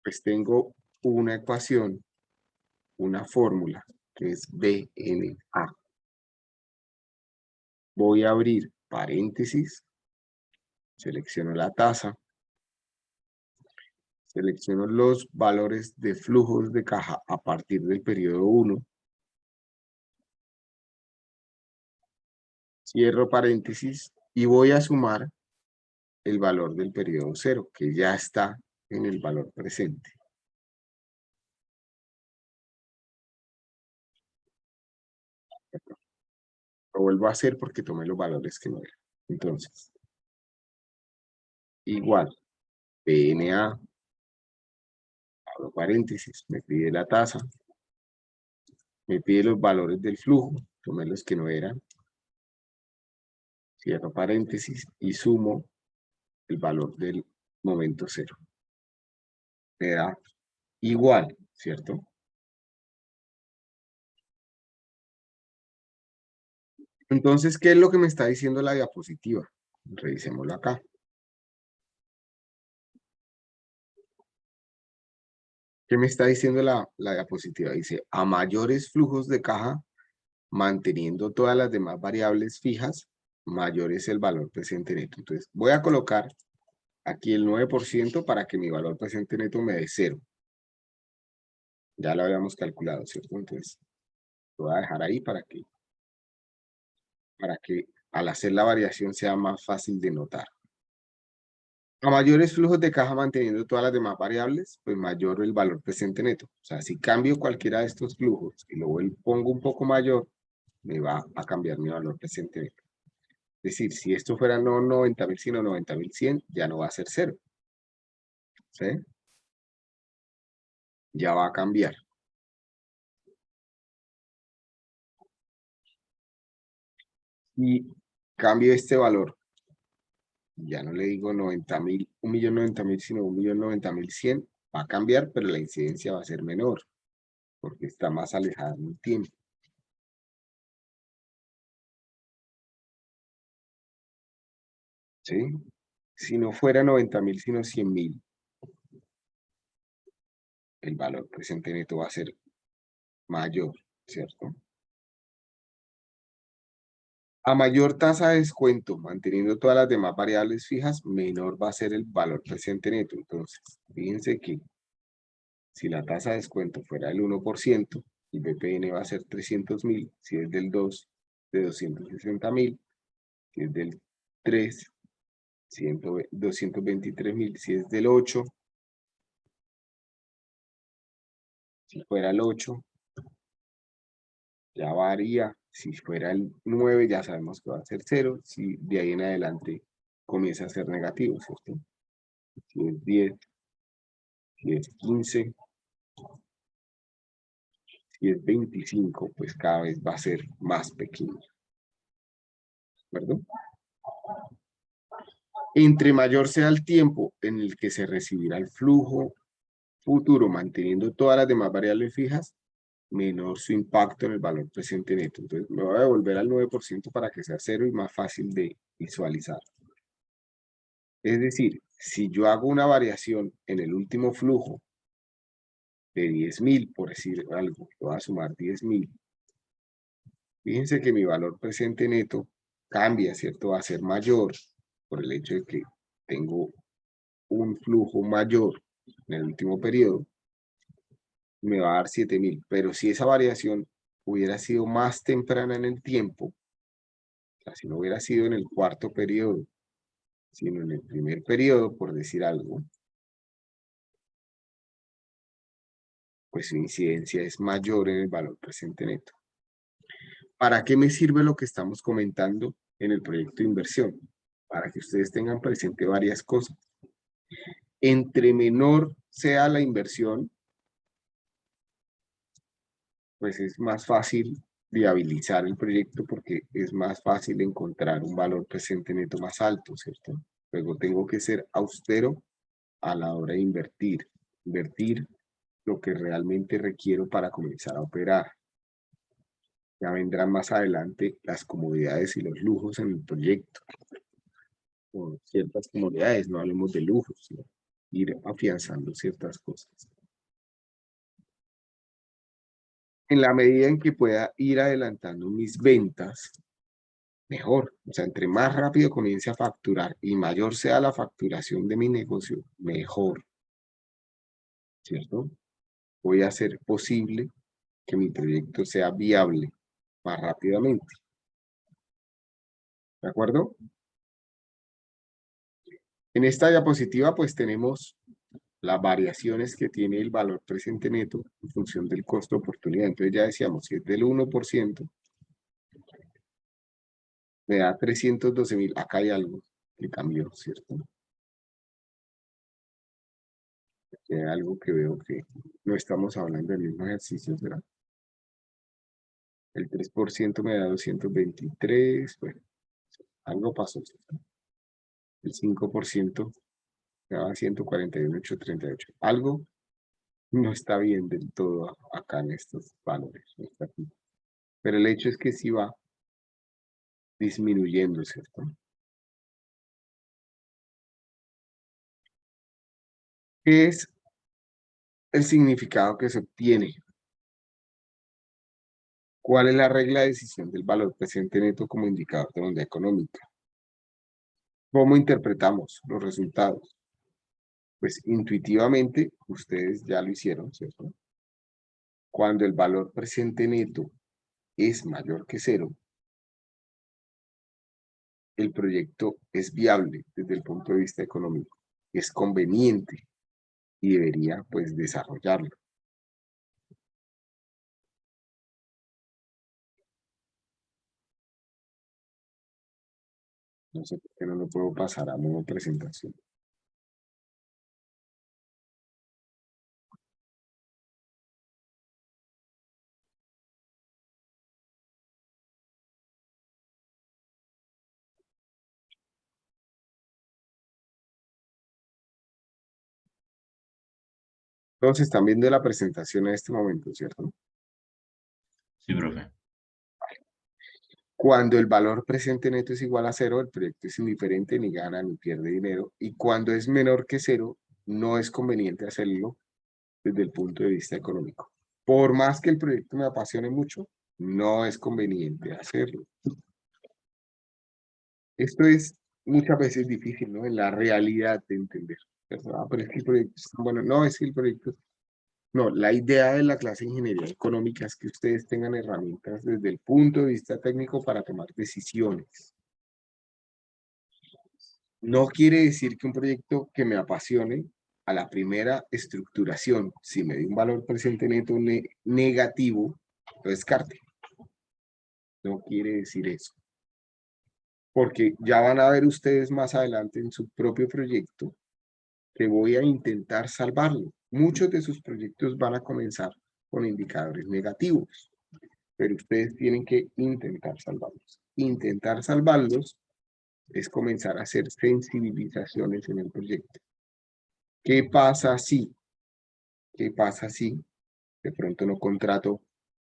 Pues tengo una ecuación, una fórmula, que es BNA. Voy a abrir paréntesis, selecciono la tasa, selecciono los valores de flujos de caja a partir del periodo 1, cierro paréntesis y voy a sumar el valor del periodo 0, que ya está en el valor presente. Lo vuelvo a hacer porque tomé los valores que no eran. Entonces, igual, PNA, abro paréntesis, me pide la tasa, me pide los valores del flujo, tomé los que no eran, cierro paréntesis y sumo el valor del momento 0. Me da igual, ¿cierto? Entonces, ¿qué es lo que me está diciendo la diapositiva? Revisémoslo acá. ¿Qué me está diciendo la diapositiva? Dice, a mayores flujos de caja, manteniendo todas las demás variables fijas, mayor es el valor presente neto. Entonces, voy a colocar aquí el 9% para que mi valor presente neto me dé 0. Ya lo habíamos calculado, ¿cierto? Entonces, lo voy a dejar ahí para que al hacer la variación sea más fácil de notar. A mayores flujos de caja manteniendo todas las demás variables, pues mayor el valor presente neto. O sea, si cambio cualquiera de estos flujos y luego pongo un poco mayor, me va a cambiar mi valor presente neto. Es decir, si esto fuera no 90.000, sino 90.100, ya no va a ser 0. ¿Sí? Ya va a cambiar. Y cambio este valor. Ya no le digo 90.000, 1.090.000, sino 1.090.100. Va a cambiar, pero la incidencia va a ser menor, porque está más alejada en el tiempo. ¿Sí? Si no fuera 90.000, sino 100.000, el valor presente neto va a ser mayor, ¿cierto? A mayor tasa de descuento, manteniendo todas las demás variables fijas, menor va a ser el valor presente neto. Entonces, fíjense que si la tasa de descuento fuera del 1%, el BPN va a ser 300.000, si es del 2, de 260.000, si es del 3, 223.000, si es del 8, si fuera el 8, ya varía. Si fuera el 9, ya sabemos que va a ser 0. Si de ahí en adelante comienza a ser negativo, ¿cierto? Si es 10, si es 15, si es 25, pues cada vez va a ser más pequeño. ¿De acuerdo? Entre mayor sea el tiempo en el que se recibirá el flujo futuro, manteniendo todas las demás variables fijas, menor su impacto en el valor presente neto. Entonces me voy a devolver al 9% para que sea 0 y más fácil de visualizar. Es decir, si yo hago una variación en el último flujo de 10.000, por decir algo, voy a sumar 10.000. Fíjense que mi valor presente neto cambia, ¿cierto? Va a ser mayor por el hecho de que tengo un flujo mayor en el último periodo. Me va a dar 7.000. Pero si esa variación hubiera sido más temprana en el tiempo, o sea, si no hubiera sido en el cuarto periodo, sino en el primer periodo, por decir algo, pues su incidencia es mayor en el valor presente neto. ¿Para qué me sirve lo que estamos comentando en el proyecto de inversión? Para que ustedes tengan presente varias cosas. Entre menor sea la inversión, pues es más fácil viabilizar el proyecto porque es más fácil encontrar un valor presente neto más alto, ¿cierto? Luego tengo que ser austero a la hora de invertir. Invertir lo que realmente requiero para comenzar a operar. Ya vendrán más adelante las comodidades y los lujos en el proyecto. Con ciertas comodidades, no hablemos de lujos, sino ir afianzando ciertas cosas. En la medida en que pueda ir adelantando mis ventas, mejor. O sea, entre más rápido comience a facturar y mayor sea la facturación de mi negocio, mejor. ¿Cierto? Voy a hacer posible que mi proyecto sea viable más rápidamente. ¿De acuerdo? En esta diapositiva pues tenemos las variaciones que tiene el valor presente neto en función del costo de oportunidad. Entonces ya decíamos, si es del 1%, me da 312.000. Acá hay algo que cambió, ¿cierto? Aquí hay algo que veo que no estamos hablando del mismo ejercicio, ¿verdad? El 3% me da 223, bueno, algo pasó, ¿cierto? El 5% me da 141.838. Algo no está bien del todo acá en estos valores. No está aquí. Pero el hecho es que sí va disminuyendo, ¿cierto? ¿Qué es el significado que se obtiene? ¿Cuál es la regla de decisión del valor presente neto como indicador de bondad económica? ¿Cómo interpretamos los resultados? Pues intuitivamente, ustedes ya lo hicieron, ¿cierto? Cuando el valor presente neto es mayor que 0, el proyecto es viable desde el punto de vista económico, es conveniente y debería pues desarrollarlo. No sé por qué no lo puedo pasar a modo presentación. Todos están viendo la presentación en este momento, ¿cierto? Sí, profe. Cuando el valor presente neto es igual a 0, el proyecto es indiferente, ni gana ni pierde dinero. Y cuando es menor que 0, no es conveniente hacerlo desde el punto de vista económico. Por más que el proyecto me apasione mucho, no es conveniente hacerlo. Esto es muchas veces difícil, ¿no? En la realidad de entender. ¿Verdad? Pero es que el proyecto es tan bueno. No, es que el proyecto... No, la idea de la clase de ingeniería económica es que ustedes tengan herramientas desde el punto de vista técnico para tomar decisiones. No quiere decir que un proyecto que me apasione a la primera estructuración, si me dio un valor presente neto negativo, lo descarte. No quiere decir eso. Porque ya van a ver ustedes más adelante en su propio proyecto que voy a intentar salvarlo. Muchos de sus proyectos van a comenzar con indicadores negativos, pero ustedes tienen que intentar salvarlos. Intentar salvarlos es comenzar a hacer sensibilizaciones en el proyecto. ¿Qué pasa si? ¿Qué pasa si de pronto no contrato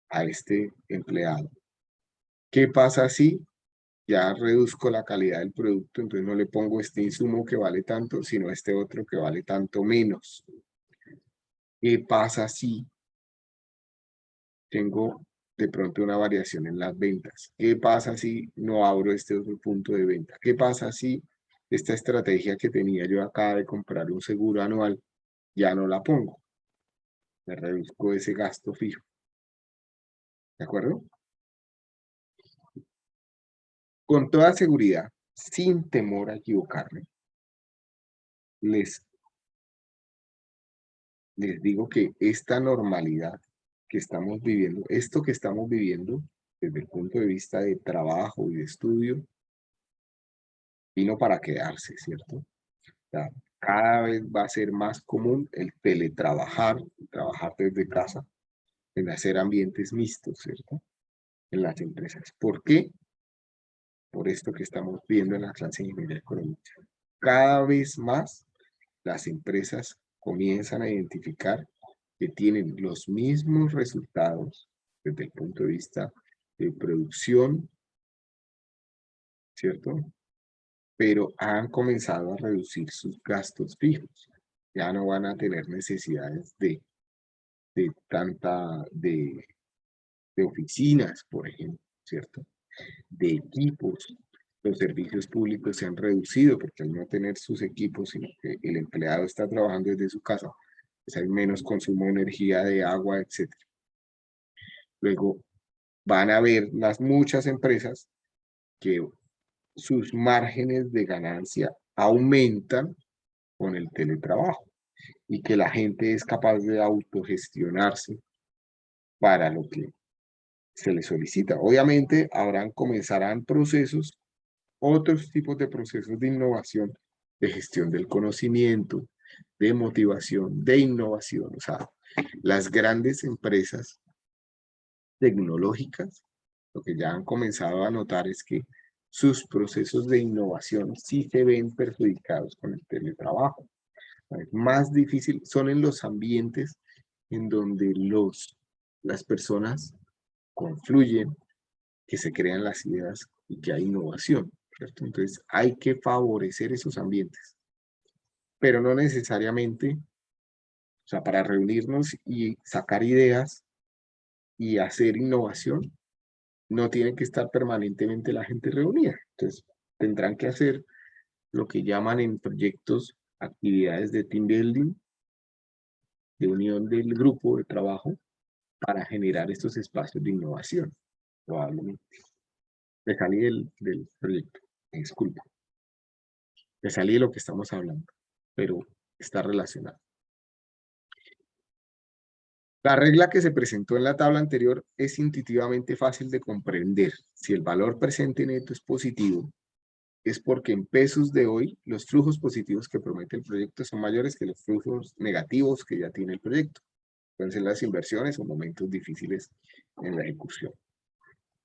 a este empleado? ¿Qué pasa si ya reduzco la calidad del producto, entonces no le pongo este insumo que vale tanto, sino este otro que vale tanto menos? ¿Qué pasa si tengo de pronto una variación en las ventas? ¿Qué pasa si no abro este otro punto de venta? ¿Qué pasa si esta estrategia que tenía yo acá de comprar un seguro anual ya no la pongo? Me reduzco ese gasto fijo. ¿De acuerdo? Con toda seguridad, sin temor a equivocarme, les digo que esta normalidad que estamos viviendo, esto que estamos viviendo desde el punto de vista de trabajo y de estudio, vino para quedarse, ¿cierto? O sea, cada vez va a ser más común el teletrabajar, trabajar desde casa, en hacer ambientes mixtos, ¿cierto? En las empresas. ¿Por qué? Por esto que estamos viendo en la clase de ingeniería económica. cada vez más las empresas comienzan a identificar que tienen los mismos resultados desde el punto de vista de producción, ¿cierto? Pero han comenzado a reducir sus gastos fijos. Ya no van a tener necesidades de oficinas, por ejemplo, ¿cierto? De equipos. Los servicios públicos se han reducido porque al no tener sus equipos, sino que el empleado está trabajando desde su casa, pues hay menos consumo de energía, de agua, etc. Luego van a ver muchas empresas que sus márgenes de ganancia aumentan con el teletrabajo y que la gente es capaz de autogestionarse para lo que se le solicita. Obviamente comenzarán procesos, otros tipos de procesos de innovación, de gestión del conocimiento, de motivación, de innovación. O sea, las grandes empresas tecnológicas, lo que ya han comenzado a notar es que sus procesos de innovación sí se ven perjudicados con el teletrabajo. Es más difícil, son en los ambientes en donde las personas confluyen, que se crean las ideas y que hay innovación, ¿cierto? Entonces hay que favorecer esos ambientes, pero no necesariamente, o sea, para reunirnos y sacar ideas y hacer innovación, no tiene que estar permanentemente la gente reunida. Entonces tendrán que hacer lo que llaman en proyectos actividades de team building, de unión del grupo de trabajo, para generar estos espacios de innovación, probablemente. Me salí del proyecto, disculpa. Me salí de lo que estamos hablando, pero está relacionado. La regla que se presentó en la tabla anterior es intuitivamente fácil de comprender. Si el valor presente neto es positivo, es porque en pesos de hoy los flujos positivos que promete el proyecto son mayores que los flujos negativos que ya tiene el proyecto. Pueden ser las inversiones o momentos difíciles en la ejecución.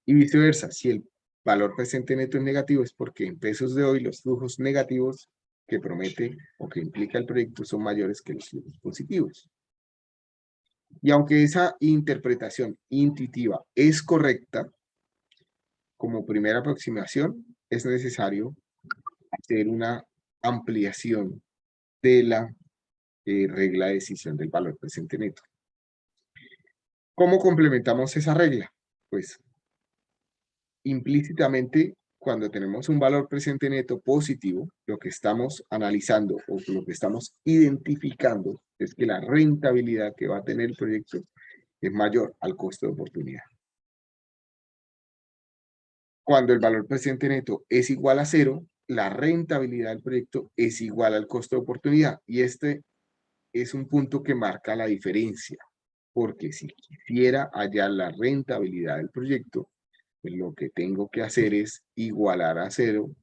Y viceversa, si el valor presente neto es negativo, es porque en pesos de hoy los flujos negativos que promete o que implica el proyecto son mayores que los flujos positivos. Y aunque esa interpretación intuitiva es correcta, como primera aproximación es necesario hacer una ampliación de la regla de decisión del valor presente neto. ¿Cómo complementamos esa regla? Pues implícitamente, cuando tenemos un valor presente neto positivo, lo que estamos analizando o lo que estamos identificando es que la rentabilidad que va a tener el proyecto es mayor al costo de oportunidad. Cuando el valor presente neto es igual a 0, la rentabilidad del proyecto es igual al costo de oportunidad. Y este es un punto que marca la diferencia, porque si quisiera hallar la rentabilidad del proyecto, pues lo que tengo que hacer es igualar a 0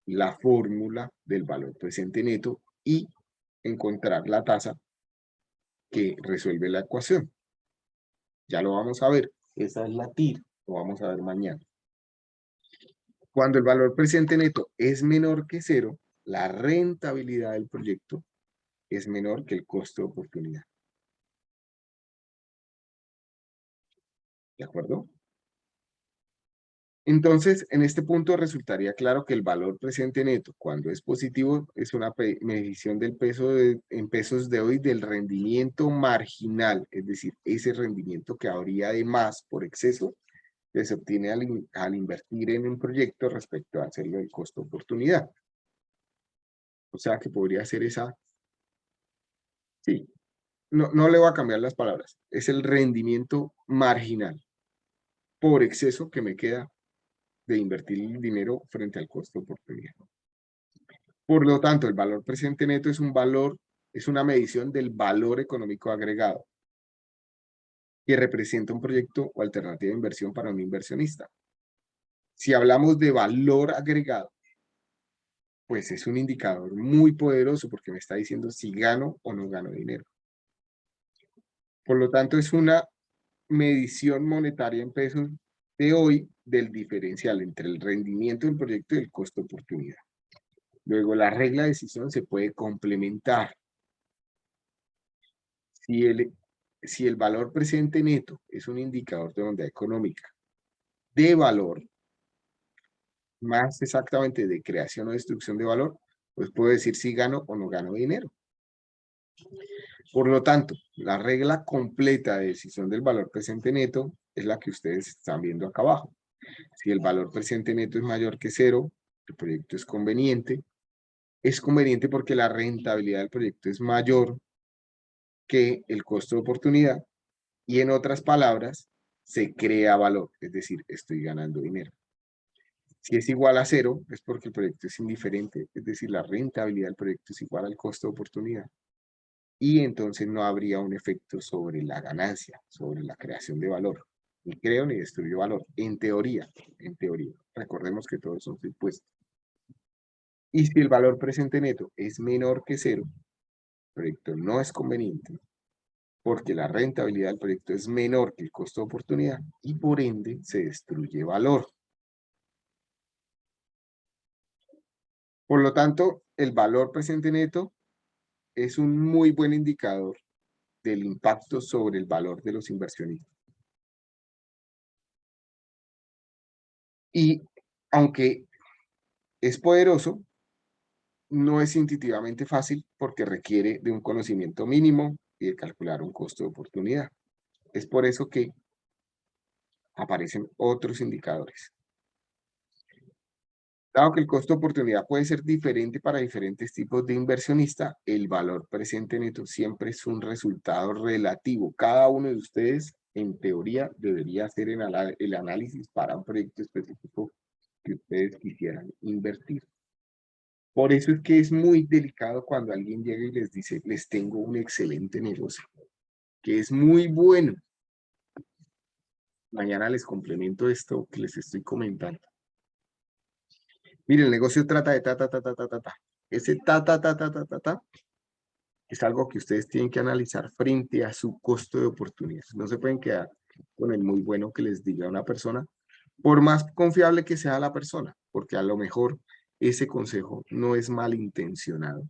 la fórmula del valor presente neto y encontrar la tasa que resuelve la ecuación. Ya lo vamos a ver. Esa es la TIR. Lo vamos a ver mañana. Cuando el valor presente neto es menor que 0, la rentabilidad del proyecto es menor que el costo de oportunidad. ¿De acuerdo? Entonces, en este punto resultaría claro que el valor presente neto, cuando es positivo, es una medición del peso en pesos de hoy del rendimiento marginal, es decir, ese rendimiento que habría de más por exceso que se obtiene al invertir en un proyecto respecto a hacerlo del costo de oportunidad. O sea que podría ser esa... Sí, no le voy a cambiar las palabras. Es el rendimiento marginal por exceso que me queda de invertir el dinero frente al costo de oportunidad. Por lo tanto, el valor presente neto es un valor, es una medición del valor económico agregado que representa un proyecto o alternativa de inversión para un inversionista. Si hablamos de valor agregado, pues es un indicador muy poderoso porque me está diciendo si gano o no gano dinero. Por lo tanto, es una medición monetaria en pesos de hoy del diferencial entre el rendimiento del proyecto y el costo de oportunidad. Luego, la regla de decisión se puede complementar. Si el valor presente neto es un indicador de bondad económica de valor, más exactamente de creación o destrucción de valor, pues puedo decir si gano o no gano dinero. Por lo tanto, la regla completa de decisión del valor presente neto es la que ustedes están viendo acá abajo. Si el valor presente neto es mayor que 0, el proyecto es conveniente. Es conveniente porque la rentabilidad del proyecto es mayor que el costo de oportunidad. Y en otras palabras, se crea valor, es decir, estoy ganando dinero. Si es igual a 0, es porque el proyecto es indiferente, es decir, la rentabilidad del proyecto es igual al costo de oportunidad. Y entonces no habría un efecto sobre la ganancia, sobre la creación de valor. Ni creo ni destruyo valor, en teoría, en teoría. Recordemos que todos son supuestos. Y si el valor presente neto es menor que 0, el proyecto no es conveniente, porque la rentabilidad del proyecto es menor que el costo de oportunidad y por ende se destruye valor. Por lo tanto, el valor presente neto es un muy buen indicador del impacto sobre el valor de los inversionistas. Y aunque es poderoso, no es intuitivamente fácil porque requiere de un conocimiento mínimo y de calcular un costo de oportunidad. Es por eso que aparecen otros indicadores. Dado que el costo de oportunidad puede ser diferente para diferentes tipos de inversionista, el valor presente neto siempre es un resultado relativo. Cada uno de ustedes, en teoría, debería hacer el análisis para un proyecto específico que ustedes quisieran invertir. Por eso es que es muy delicado cuando alguien llega y les dice, les tengo un excelente negocio, que es muy bueno. Mañana les complemento esto que les estoy comentando. Mire, el negocio trata de ta. Ese ta es algo que ustedes tienen que analizar frente a su costo de oportunidad. No se pueden quedar con el muy bueno que les diga una persona, por más confiable que sea la persona, porque a lo mejor ese consejo no es malintencionado.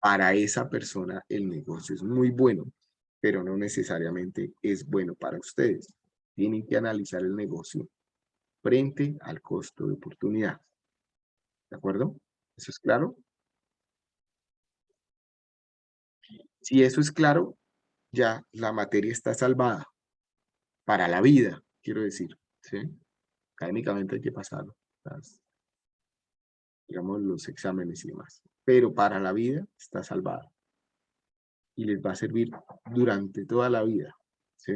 Para esa persona el negocio es muy bueno, pero no necesariamente es bueno para ustedes. Tienen que analizar el negocio frente al costo de oportunidad. ¿De acuerdo? ¿Eso es claro? Si eso es claro, ya la materia está salvada para la vida, quiero decir, ¿sí? Académicamente hay que pasarlo, digamos, los exámenes y demás, pero para la vida está salvada y les va a servir durante toda la vida, ¿sí?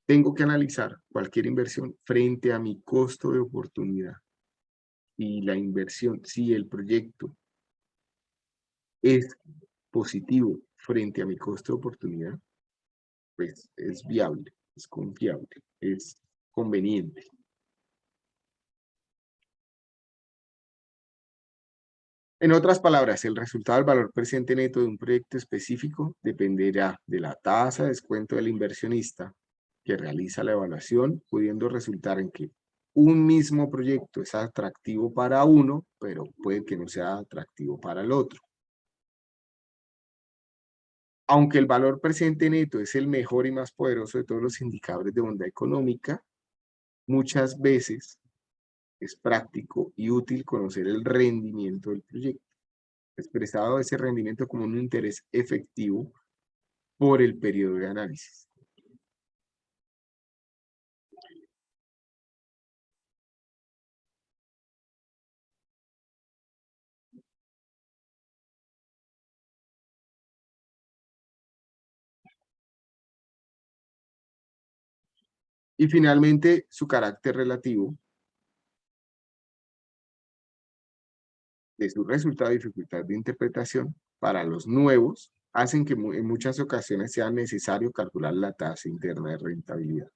Tengo que analizar cualquier inversión frente a mi costo de oportunidad y la inversión, si el proyecto es positivo frente a mi costo de oportunidad, pues es viable, es confiable, es conveniente. En otras palabras, el resultado del valor presente neto de un proyecto específico dependerá de la tasa de descuento del inversionista que realiza la evaluación, pudiendo resultar en que un mismo proyecto es atractivo para uno, pero puede que no sea atractivo para el otro. Aunque el valor presente neto es el mejor y más poderoso de todos los indicadores de bondad económica, muchas veces es práctico y útil conocer el rendimiento del proyecto, expresado ese rendimiento como un interés efectivo por el periodo de análisis. Y finalmente, su carácter relativo de su resultado y dificultad de interpretación para los nuevos hacen que en muchas ocasiones sea necesario calcular la tasa interna de rentabilidad.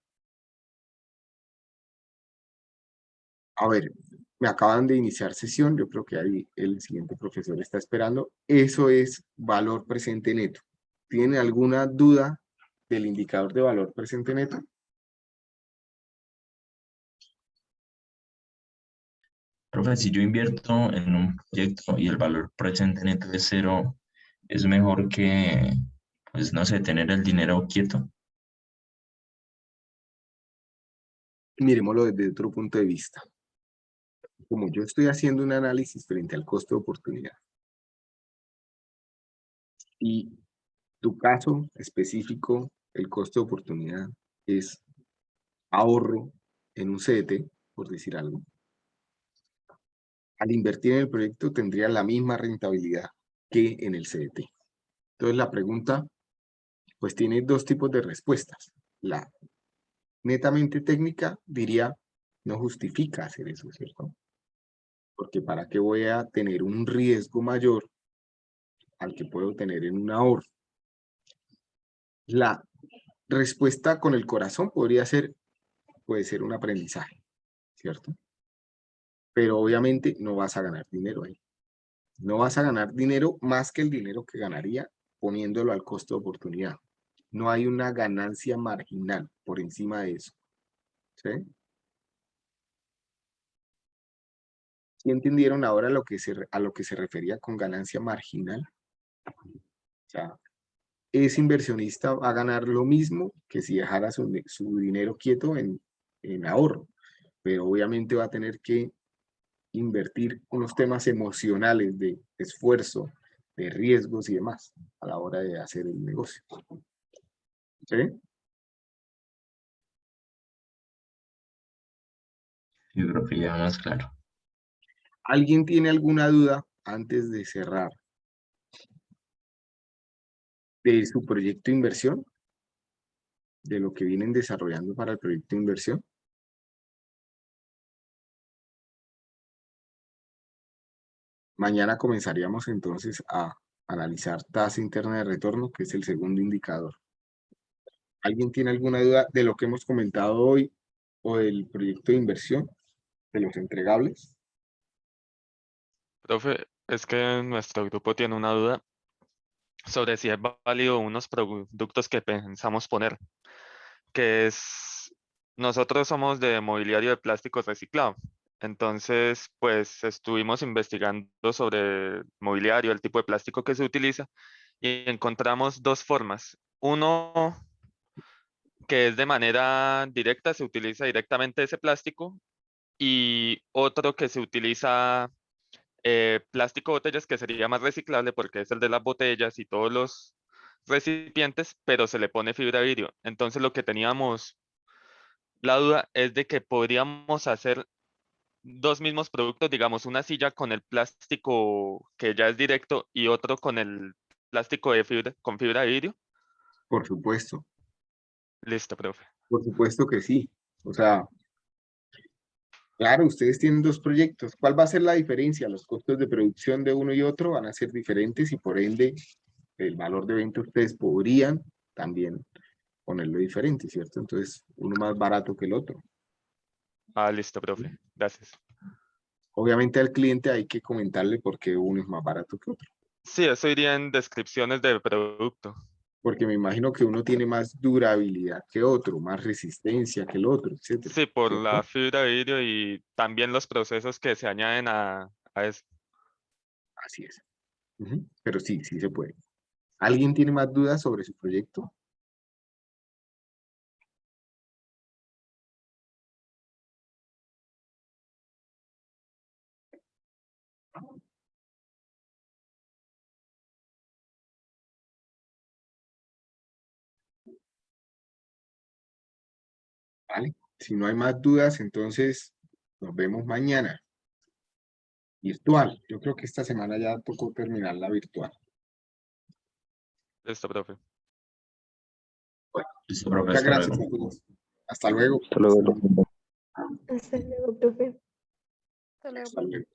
A ver, me acaban de iniciar sesión, yo creo que ahí el siguiente profesor está esperando. Eso es valor presente neto. ¿Tienen alguna duda del indicador de valor presente neto? Profe, si yo invierto en un proyecto y el valor presente neto es cero, es mejor que, pues no sé, tener el dinero quieto. Miremoslo desde otro punto de vista. Como yo estoy haciendo un análisis frente al costo de oportunidad y tu caso específico, el costo de oportunidad es ahorro en un CDT, por decir algo. Al invertir en el proyecto tendría la misma rentabilidad que en el CDT. Entonces la pregunta, pues tiene dos tipos de respuestas. La netamente técnica diría, no justifica hacer eso, ¿cierto? Porque ¿para qué voy a tener un riesgo mayor al que puedo tener en un ahorro? La respuesta con el corazón podría ser, puede ser un aprendizaje, ¿cierto? Pero obviamente no vas a ganar dinero ahí. No vas a ganar dinero más que el dinero que ganaría poniéndolo al costo de oportunidad. No hay una ganancia marginal por encima de eso. ¿Sí? ¿Sí entendieron ahora a lo que se refería con ganancia marginal? O sea, ese inversionista va a ganar lo mismo que si dejara su dinero quieto en ahorro, pero obviamente va a tener que invertir unos temas emocionales de esfuerzo, de riesgos y demás a la hora de hacer el negocio. ¿Sí? Sí, profe, ya más claro. ¿Alguien tiene alguna duda antes de cerrar de su proyecto de inversión? ¿De lo que vienen desarrollando para el proyecto de inversión? Mañana comenzaríamos entonces a analizar tasa interna de retorno, que es el segundo indicador. ¿Alguien tiene alguna duda de lo que hemos comentado hoy o del proyecto de inversión, de los entregables? Profe, es que nuestro grupo tiene una duda sobre si es válido unos productos que pensamos poner, que es, nosotros somos de mobiliario de plástico reciclado. Entonces, pues estuvimos investigando sobre mobiliario, el tipo de plástico que se utiliza, y encontramos dos formas. Uno que es de manera directa, se utiliza directamente ese plástico, y otro que se utiliza plástico botellas, que sería más reciclable porque es el de las botellas y todos los recipientes, pero se le pone fibra de vidrio. Entonces lo que teníamos la duda es de que podríamos hacer dos mismos productos, digamos, una silla con el plástico que ya es directo y otro con el plástico de fibra, con fibra de vidrio. Listo, profe. Por supuesto que sí. O sea, claro, ustedes tienen dos proyectos. ¿Cuál va a ser la diferencia? Los costos de producción de uno y otro van a ser diferentes y por ende el valor de venta ustedes podrían también ponerlo diferente, ¿cierto? Entonces, uno más barato que el otro. Ah, listo, profe. Gracias. Obviamente al cliente hay que comentarle por qué uno es más barato que otro. Sí, eso iría en descripciones del producto. Porque me imagino que uno tiene más durabilidad que otro, más resistencia que el otro, etcétera. Sí, por ¿Cierto? la fibra de vidrio y también los procesos que se añaden a eso. Así es. Ujú. Pero sí, sí se puede. ¿Alguien tiene más dudas sobre su proyecto? ¿Vale? Si no hay más dudas, entonces nos vemos mañana. Virtual. Yo creo que esta semana ya tocó terminar la virtual. Listo, profe. Listo, profe, Muchas hasta gracias luego. a todos. Hasta luego. Hasta luego. Hasta luego, profe. Hasta luego, Hasta luego.